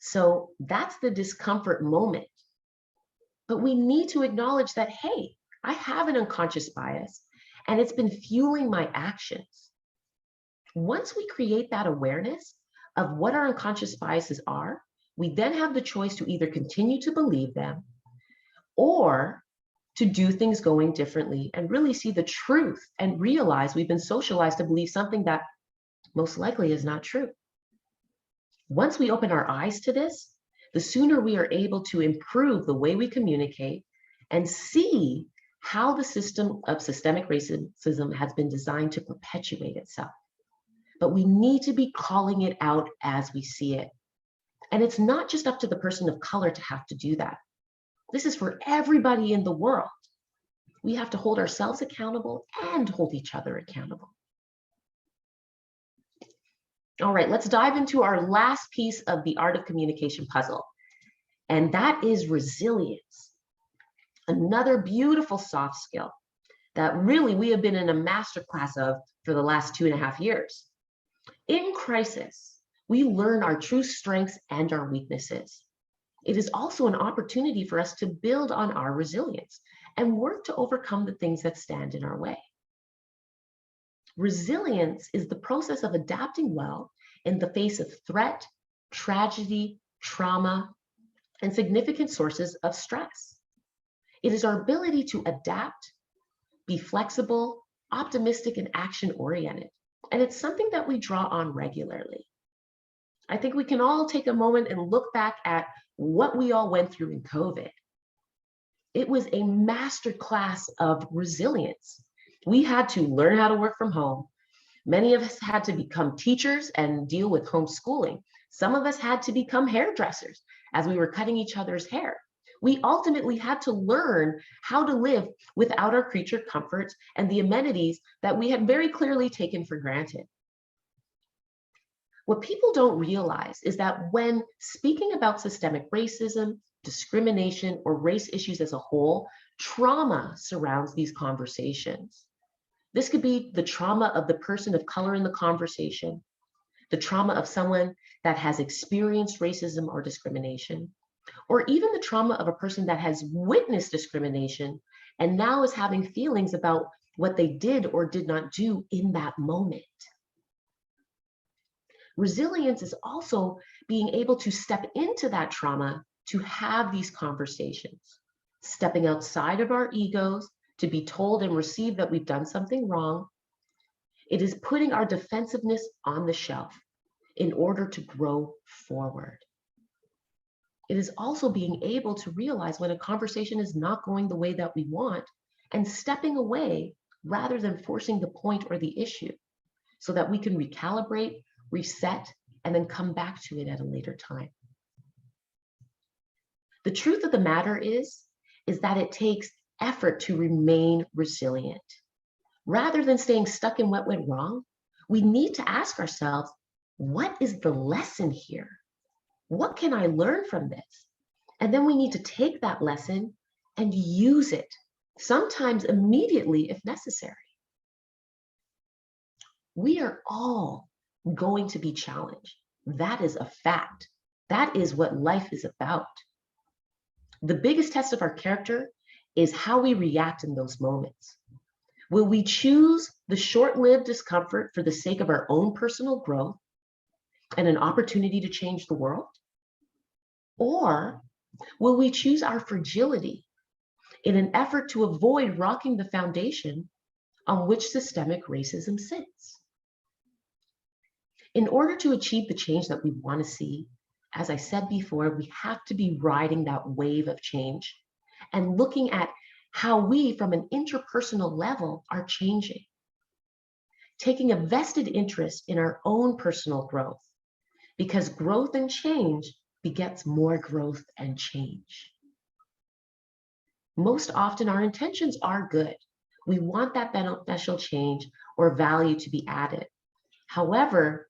So that's the discomfort moment. But we need to acknowledge that, hey, I have an unconscious bias and it's been fueling my actions. Once we create that awareness of what our unconscious biases are, we then have the choice to either continue to believe them or to do things going differently and really see the truth and realize we've been socialized to believe something that most likely is not true. Once we open our eyes to this, the sooner we are able to improve the way we communicate and see how the system of systemic racism has been designed to perpetuate itself. But we need to be calling it out as we see it. And it's not just up to the person of color to have to do that. This is for everybody in the world. We have to hold ourselves accountable and hold each other accountable. All right, let's dive into our last piece of the art of communication puzzle, and that is resilience. Another beautiful soft skill that really we have been in a masterclass of for the last 2.5 years. In crisis, we learn our true strengths and our weaknesses. It is also an opportunity for us to build on our resilience and work to overcome the things that stand in our way. Resilience is the process of adapting well in the face of threat, tragedy, trauma, and significant sources of stress. It is our ability to adapt, be flexible, optimistic, and action-oriented. And it's something that we draw on regularly. I think we can all take a moment and look back at what we all went through in COVID. It was a masterclass of resilience. We had to learn how to work from home. Many of us had to become teachers and deal with homeschooling. Some of us had to become hairdressers as we were cutting each other's hair. We ultimately had to learn how to live without our creature comforts and the amenities that we had very clearly taken for granted. What people don't realize is that when speaking about systemic racism, discrimination, or race issues as a whole, trauma surrounds these conversations. This could be the trauma of the person of color in the conversation, the trauma of someone that has experienced racism or discrimination, or even the trauma of a person that has witnessed discrimination and now is having feelings about what they did or did not do in that moment. Resilience is also being able to step into that trauma to have these conversations, stepping outside of our egos to be told and receive that we've done something wrong. It is putting our defensiveness on the shelf in order to grow forward. It is also being able to realize when a conversation is not going the way that we want and stepping away rather than forcing the point or the issue so that we can recalibrate, reset, and then come back to it at a later time. The truth of the matter is that it takes effort to remain resilient. Rather than staying stuck in what went wrong, we need to ask ourselves, what is the lesson here? What can I learn from this? And then we need to take that lesson and use it, sometimes immediately if necessary. We are all going to be challenged. That is a fact. That is what life is about. The biggest test of our character is how we react in those moments. Will we choose the short-lived discomfort for the sake of our own personal growth and an opportunity to change the world? Or will we choose our fragility in an effort to avoid rocking the foundation on which systemic racism sits? In order to achieve the change that we want to see, as I said before, we have to be riding that wave of change and looking at how we, from an interpersonal level, are changing. Taking a vested interest in our own personal growth, because growth and change begets more growth and change. Most often, our intentions are good. We want that beneficial change or value to be added. However,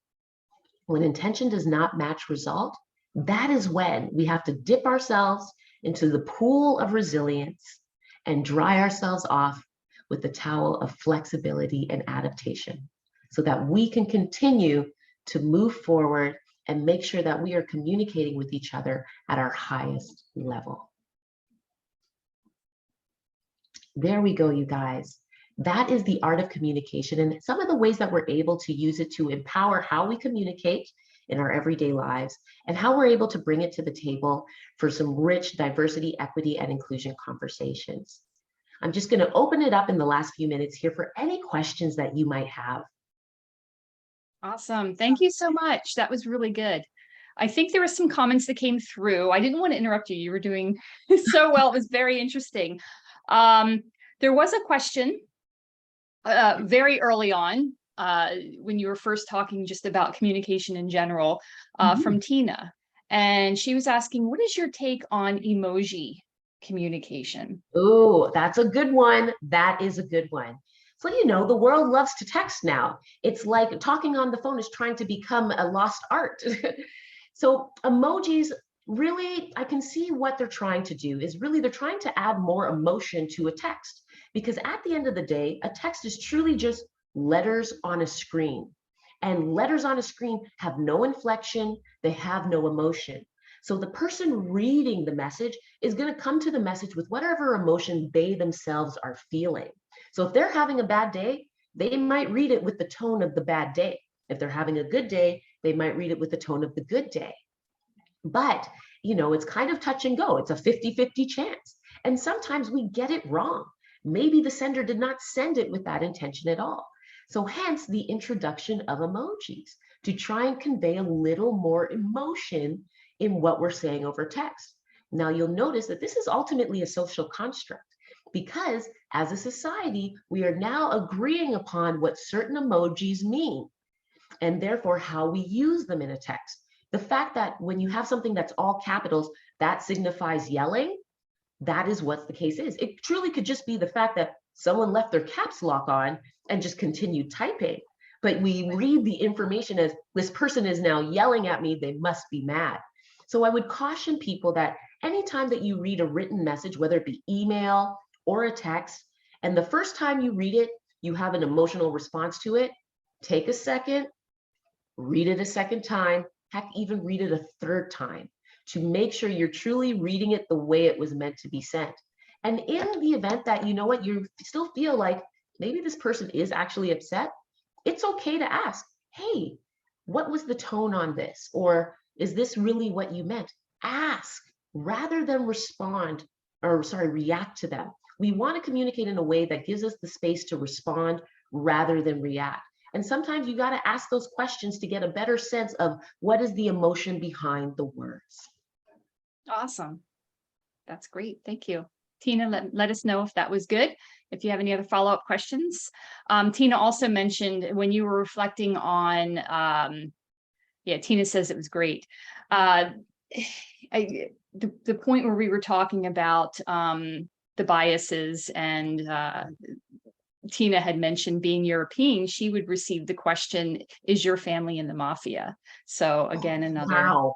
when intention does not match result, that is when we have to dip ourselves into the pool of resilience and dry ourselves off with the towel of flexibility and adaptation so that we can continue to move forward and make sure that we are communicating with each other at our highest level. There we go, you guys. That is the art of communication, and some of the ways that we're able to use it to empower how we communicate in our everyday lives and how we're able to bring it to the table for some rich diversity, equity, and inclusion conversations. I'm just going to open it up in the last few minutes here for any questions that you might have. Awesome. Thank you so much. That was really good. I think there were some comments that came through. I didn't want to interrupt you. You were doing so well. It was very interesting. There was a question very early on when you were first talking just about communication in general from Tina. And she was asking, what is your take on emoji communication? Oh, that's a good one. That is a good one. So, you know, the world loves to text now. It's like talking on the phone is trying to become a lost art. So emojis, really, I can see what they're trying to do is really they're trying to add more emotion to a text. Because at the end of the day, a text is truly just letters on a screen. And letters on a screen have no inflection, they have no emotion. So the person reading the message is going to come to the message with whatever emotion they themselves are feeling. So if they're having a bad day, they might read it with the tone of the bad day. If they're having a good day, they might read it with the tone of the good day. But, you know, it's kind of touch and go. It's a 50-50 chance. And sometimes we get it wrong. Maybe the sender did not send it with that intention at all. So hence the introduction of emojis to try and convey a little more emotion in what we're saying over text. Now you'll notice that this is ultimately a social construct because as a society, we are now agreeing upon what certain emojis mean and therefore how we use them in a text. The fact that when you have something that's all capitals, that signifies yelling, that is what the case is. It truly could just be the fact that someone left their caps lock on and just continued typing. But we read the information as this person is now yelling at me, they must be mad. So I would caution people that anytime that you read a written message, whether it be email or a text, and the first time you read it, you have an emotional response to it, take a second, read it a second time, heck, even read it a third time to make sure you're truly reading it the way it was meant to be sent. And in the event that, you know what, you still feel like maybe this person is actually upset, it's okay to ask, hey, what was the tone on this? Or is this really what you meant? Ask rather than respond or react to them. We want to communicate in a way that gives us the space to respond rather than react. And sometimes you got to ask those questions to get a better sense of what is the emotion behind the words. Awesome. That's great. Thank you. Tina, let us know if that was good. If you have any other follow-up questions. Tina also mentioned when you were reflecting on, yeah, Tina says it was great. The point where we were talking about the biases and Tina had mentioned being European, she would receive the question, is your family in the mafia? So again, another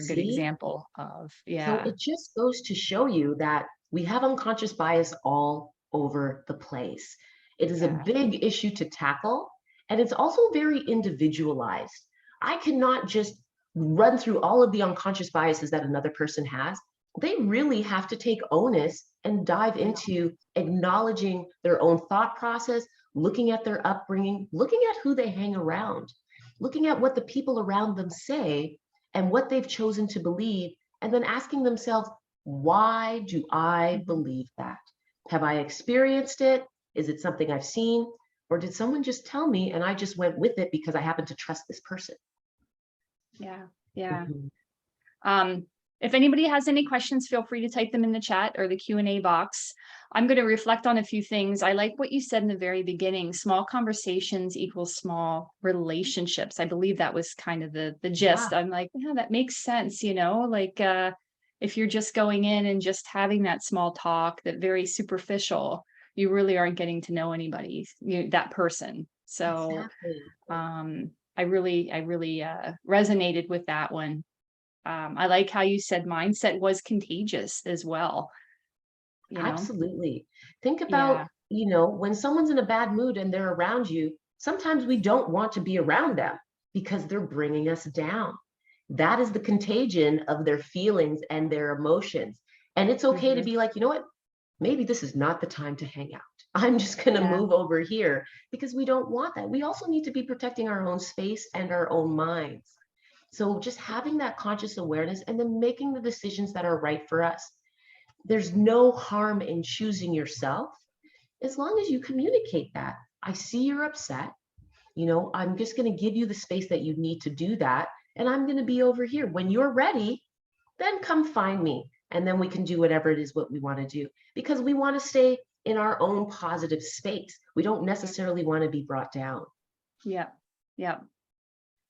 good example of, yeah. So it just goes to show you that we have unconscious bias all over the place. It is a big issue to tackle, and it's also very individualized. I cannot just run through all of the unconscious biases that another person has, they really have to take onus and dive into acknowledging their own thought process, looking at their upbringing, looking at who they hang around, looking at what the people around them say and what they've chosen to believe, and then asking themselves, why do I believe that? Have I experienced it? Is it something I've seen? Or did someone just tell me and I just went with it because I happen to trust this person? Yeah. Yeah. Mhm. If anybody has any questions, feel free to type them in the chat or the Q&A box. I'm going to reflect on a few things. I like what you said in the very beginning. Small conversations equals small relationships. I believe that was kind of the gist. Yeah, I'm like, yeah, that makes sense. Like if you're just going in and just having that small talk, that very superficial, you really aren't getting to know anybody, that person. So exactly. I really resonated with that one. I like how you said mindset was contagious as well, you know? Absolutely. Think Yeah, about, when someone's in a bad mood and they're around you, sometimes we don't want to be around them because they're bringing us down. That is the contagion of their feelings and their emotions. And it's okay to mhm, be like, you know what? Maybe this is not the time to hang out. I'm just going to yeah, move over here because we don't want that. We also need to be protecting our own space and our own minds. So just having that conscious awareness and then making the decisions that are right for us. There's no harm in choosing yourself as long as you communicate that. I see you're upset. I'm just going to give you the space that you need to do that. And I'm going to be over here. When you're ready, then come find me. And then we can do whatever it is what we want to do because we want to stay in our own positive space. We don't necessarily want to be brought down. yeah, yeah.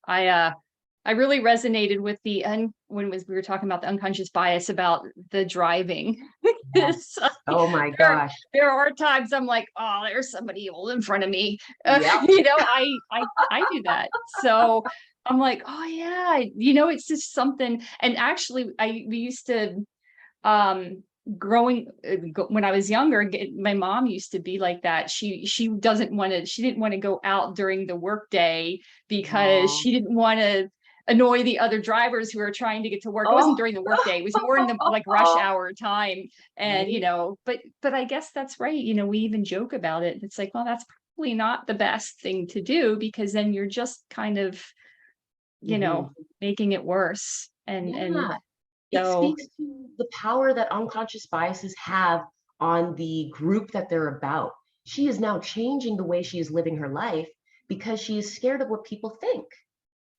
I really resonated with we were talking about the unconscious bias about the driving. Yes. So, Oh my there, gosh. there are times I'm like, oh, there's somebody old in front of me. Yep. I do that. So I'm like, oh yeah, it's just something. And actually, we used to when I was younger, my mom used to be like that. She didn't want to go out during the workday because Oh. she didn't want to annoy the other drivers who were trying to get to work. It wasn't Oh. during the workday, it was more in the like rush hour time. And Right. but I guess that's right. We even joke about it. It's like, well, that's probably not the best thing to do because then you're just kind of, you know, Mhm. making it worse. And Yeah. It so speaks to the power that unconscious biases have on the group that they're about. She is now changing the way she is living her life because she is scared of what people think.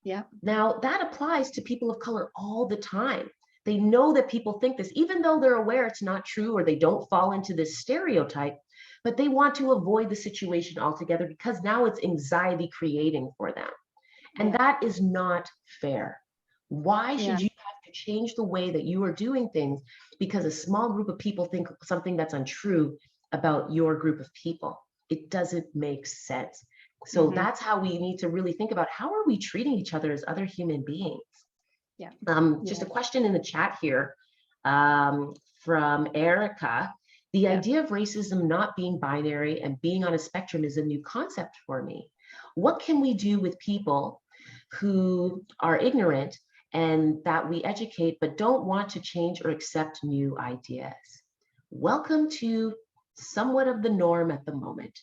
yeah, Now, that applies to people of color all the time. They know that people think this, even though they're aware it's not true or they don't fall into this stereotype, but they want to avoid the situation altogether because now it's anxiety creating for them. And yeah, that is not fair. Why yeah. should you have to change the way that you are doing things because a small group of people think something that's untrue about your group of people? It doesn't make sense. So Hmm. that's how we need to really think about how are we treating each other as other human beings? Yeah. Just Yeah. a question in the chat here from Erica. The Yeah. idea of racism not being binary and being on a spectrum is a new concept for me. What can we do with people who are ignorant and that we educate but don't want to change or accept new ideas? Welcome to somewhat of the norm at the moment.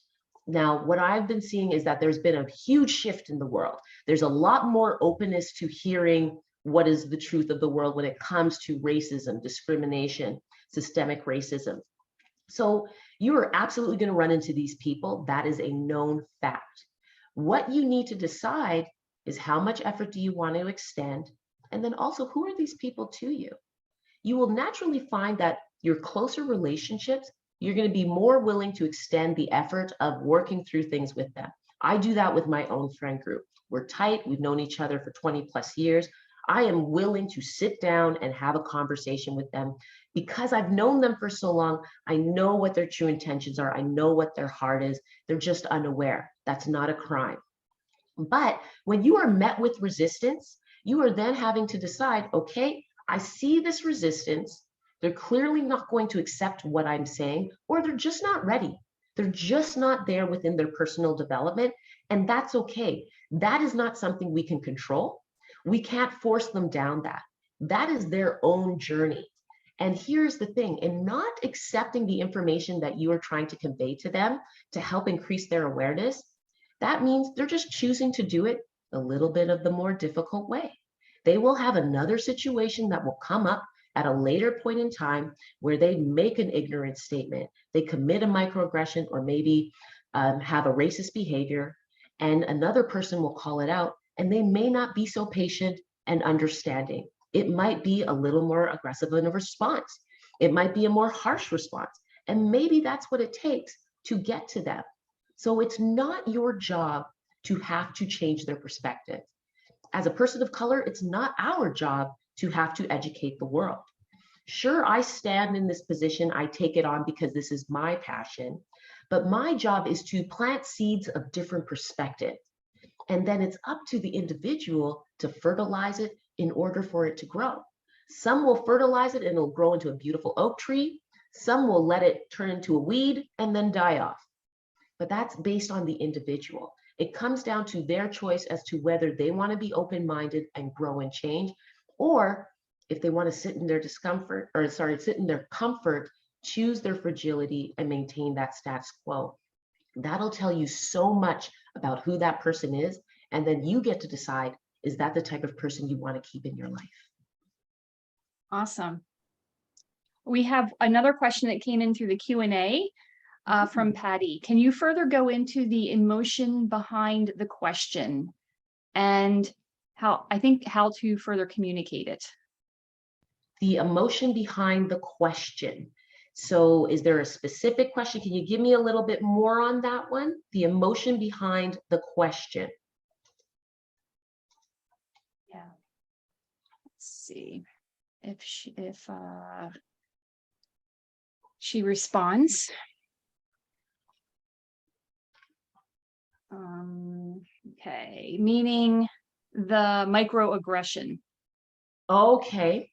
Now, what I've been seeing is that there's been a huge shift in the world. There's a lot more openness to hearing what is the truth of the world when it comes to racism, discrimination, systemic racism. So you are absolutely going to run into these people. That is a known fact. What you need to decide is how much effort do you want to extend? And then also, who are these people to you? You will naturally find that your closer relationships, you're going to be more willing to extend the effort of working through things with them. I do that with my own friend group. We're tight. We've known each other for 20 plus years. I am willing to sit down and have a conversation with them because I've known them for so long. I know what their true intentions are. I know what their heart is. They're just unaware. That's not a crime. But when you are met with resistance, you are then having to decide, okay, I see this resistance. They're clearly not going to accept what I'm saying, or they're just not ready. They're just not there within their personal development. And that's okay. That is not something we can control. We can't force them down that. That is their own journey. And here's the thing, in not accepting the information that you are trying to convey to them to help increase their awareness, that means they're just choosing to do it a little bit of the more difficult way. They will have another situation that will come up at a later point in time where they make an ignorant statement, they commit a microaggression, or maybe have a racist behavior, and another person will call it out, and they may not be so patient and understanding. It might be a little more aggressive in a response. It might be a more harsh response. And maybe that's what it takes to get to them. So it's not your job to have to change their perspective. As a person of color, it's not our job to have to educate the world. Sure, I stand in this position, I take it on because this is my passion, but my job is to plant seeds of different perspectives. And then it's up to the individual to fertilize it in order for it to grow. Some will fertilize it and it'll grow into a beautiful oak tree. Some will let it turn into a weed and then die off. But that's based on the individual. It comes down to their choice as to whether they want to be open-minded and grow and change, or if they want to sit in their discomfort, or sit in their comfort, choose their fragility and maintain that status quo. That'll tell you so much about who that person is. And then you get to decide, is that the type of person you want to keep in your life? Awesome. We have another question that came in through the Q&A from Patty. Can you further go into the emotion behind the question and how to further communicate it? The emotion behind the question. So is there a specific question? Can you give me a little bit more on that one? The emotion behind the question. Yeah. Let's see if she responds. Okay, meaning the microaggression. Okay.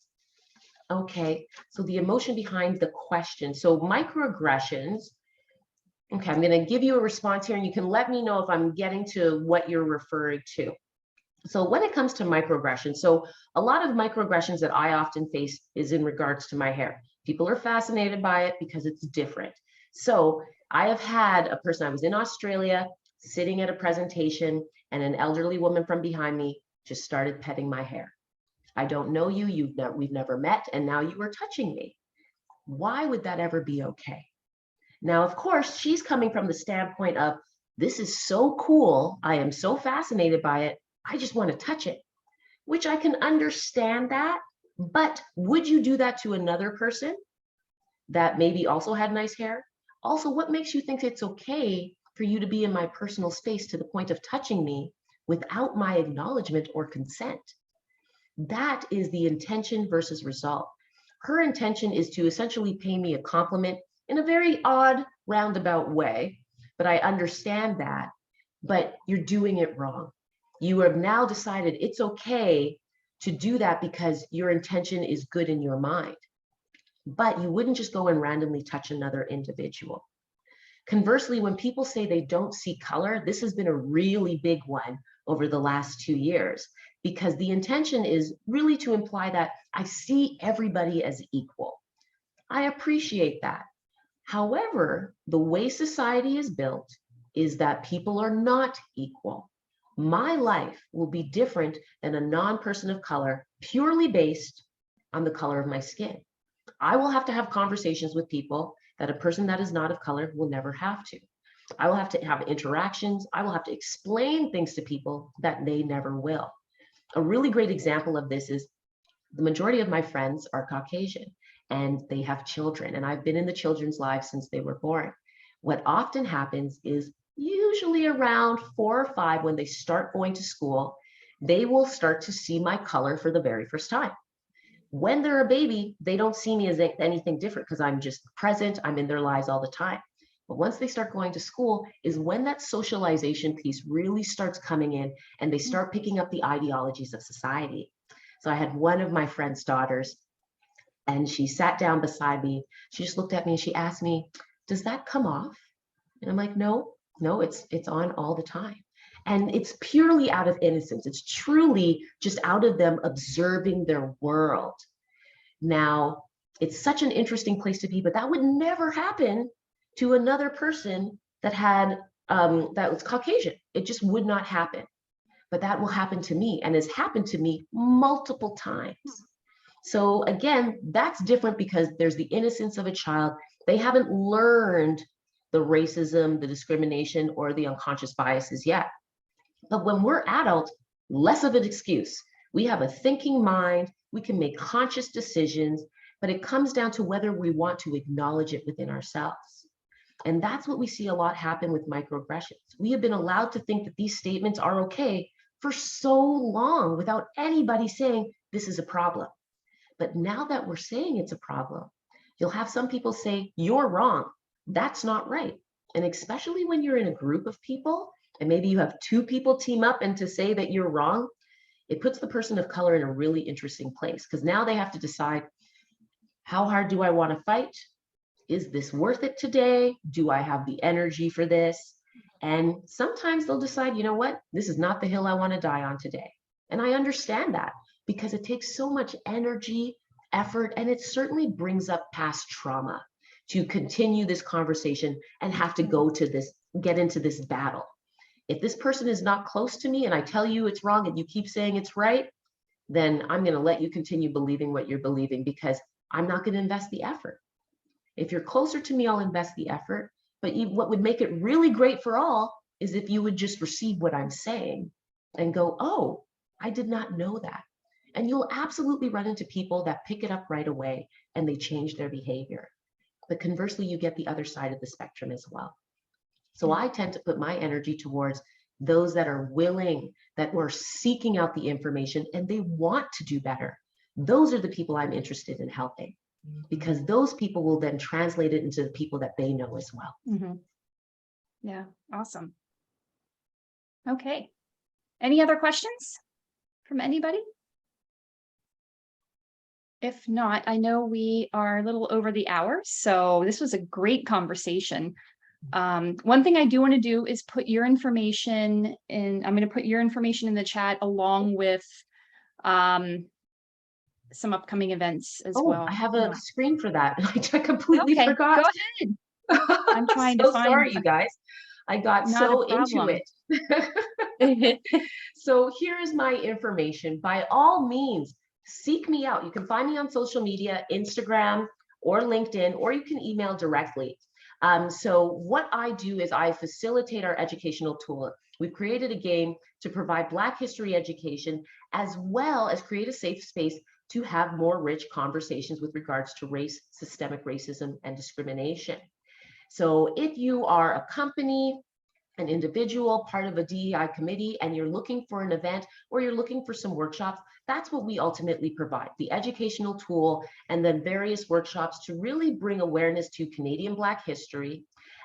Okay, so the emotion behind the question. So microaggressions, okay, I'm going to give you a response here and you can let me know if I'm getting to what you're referring to. So when it comes to microaggressions, so a lot of microaggressions that I often face is in regards to my hair. People are fascinated by it because it's different. So I have had a person, I was in Australia sitting at a presentation and an elderly woman from behind me just started petting my hair. I don't know you, we've never met, and now you are touching me. Why would that ever be okay? Now, of course, she's coming from the standpoint of, this is so cool, I am so fascinated by it, I just want to touch it, which I can understand that, but would you do that to another person that maybe also had nice hair? Also, what makes you think it's okay for you to be in my personal space to the point of touching me without my acknowledgement or consent? That is the intention versus result. Her intention is to essentially pay me a compliment in a very odd, roundabout way, but I understand that, but you're doing it wrong. You have now decided it's okay to do that because your intention is good in your mind, but you wouldn't just go and randomly touch another individual. Conversely, when people say they don't see color, this has been a really big one over the last 2 years, because the intention is really to imply that I see everybody as equal. I appreciate that. However, the way society is built is that people are not equal. My life will be different than a non-person of color purely based on the color of my skin. I will have to have conversations with people that a person that is not of color will never have to. I will have to have interactions. I will have to explain things to people that they never will. A really great example of this is the majority of my friends are Caucasian and they have children, and I've been in the children's lives since they were born. What often happens is usually around 4 or 5, when they start going to school, they will start to see my color for the very first time. When they're a baby, they don't see me as anything different because I'm just present, I'm in their lives all the time. But once they start going to school is when that socialization piece really starts coming in and they start picking up the ideologies of society. So I had one of my friend's daughters and she sat down beside me. She just looked at me and she asked me, does that come off? And I'm like, no, it's on all the time. And it's purely out of innocence. It's truly just out of them observing their world. Now, it's such an interesting place to be, but that would never happen to another person that had that was Caucasian. It just would not happen. But that will happen to me and has happened to me multiple times. So again, that's different because there's the innocence of a child. They haven't learned the racism, the discrimination, or the unconscious biases yet. But when we're adults, less of an excuse. We have a thinking mind, we can make conscious decisions, but it comes down to whether we want to acknowledge it within ourselves. And that's what we see a lot happen with microaggressions. We have been allowed to think that these statements are okay for so long without anybody saying this is a problem. But now that we're saying it's a problem, you'll have some people say, you're wrong. That's not right. And especially when you're in a group of people, and maybe you have two people team up and to say that you're wrong, it puts the person of color in a really interesting place because now they have to decide, how hard do I want to fight? Is this worth it today? Do I have the energy for this? And sometimes they'll decide, you know what, this is not the hill I want to die on today. And I understand that because it takes so much energy, effort, and it certainly brings up past trauma to continue this conversation and have to go to this, get into this battle. If this person is not close to me and I tell you it's wrong and you keep saying it's right, then I'm going to let you continue believing what you're believing because I'm not going to invest the effort. If you're closer to me, I'll invest the effort. But what would make it really great for all is if you would just receive what I'm saying and go, oh, I did not know that. And you'll absolutely run into people that pick it up right away and they change their behavior. But conversely, you get the other side of the spectrum as well. So I tend to put my energy towards those that are willing, that were seeking out the information and they want to do better. Those are the people I'm interested in helping because those people will then translate it into the people that they know as well. Mm-hmm. Yeah, awesome. Okay. Any other questions from anybody? If not, I know we are a little over the hour, so this was a great conversation. One thing I do want to do is put your information in, I'm going to put your information in the chat along with some upcoming events as well. I have a screen for that. I completely forgot. Go ahead. I'm trying so to find. Sorry, you guys. I got so into it. So here is my information. By all means, seek me out. You can find me on social media, Instagram or LinkedIn, or you can email directly. So what I do is I facilitate our educational tool. We've created a game to provide Black history education, as well as create a safe space to have more rich conversations with regards to race, systemic racism, and discrimination. So if you are a company, an individual, part of a DEI committee, and you're looking for an event or you're looking for some workshops, that's what we ultimately provide, the educational tool and then various workshops to really bring awareness to Canadian Black history,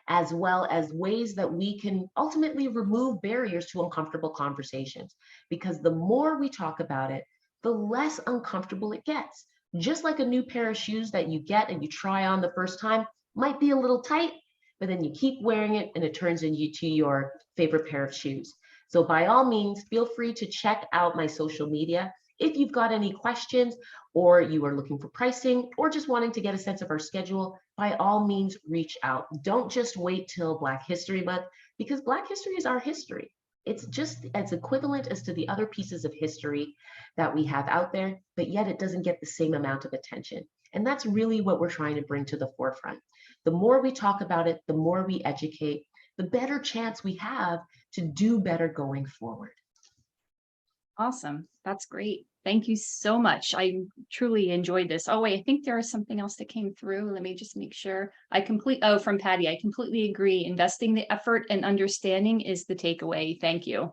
as well as ways that we can ultimately remove barriers to uncomfortable conversations. Because the more we talk about it, the less uncomfortable it gets. Just like a new pair of shoes that you get and you try on the first time, might be a little tight, but then you keep wearing it and it turns into your favorite pair of shoes. So by all means, feel free to check out my social media. If you've got any questions or you are looking for pricing or just wanting to get a sense of our schedule, by all means, reach out. Don't just wait till Black History Month because Black history is our history. It's just as equivalent as to the other pieces of history that we have out there, but yet it doesn't get the same amount of attention. And that's really what we're trying to bring to the forefront. The more we talk about it, the more we educate, the better chance we have to do better going forward. Awesome. That's great. Thank you so much. I truly enjoyed this. Oh, wait, I think there is something else that came through. Let me just make sure. From Patty, I completely agree. Investing the effort and understanding is the takeaway. Thank you.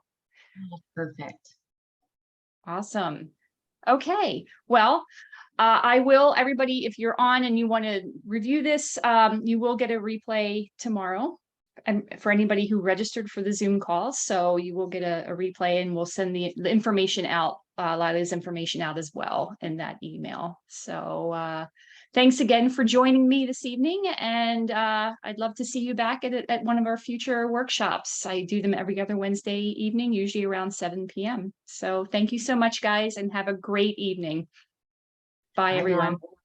Perfect. Awesome. Okay. Well, I will, everybody, if you're on and you want to review this, you will get a replay tomorrow. And for anybody who registered for the Zoom call, so you will get a replay and we'll send the information out, Lila's information out as well in that email. So thanks again for joining me this evening. And I'd love to see you back at one of our future workshops. I do them every other Wednesday evening, usually around 7 p.m. So thank you so much, guys, and have a great evening. Bye, Bye everyone. now.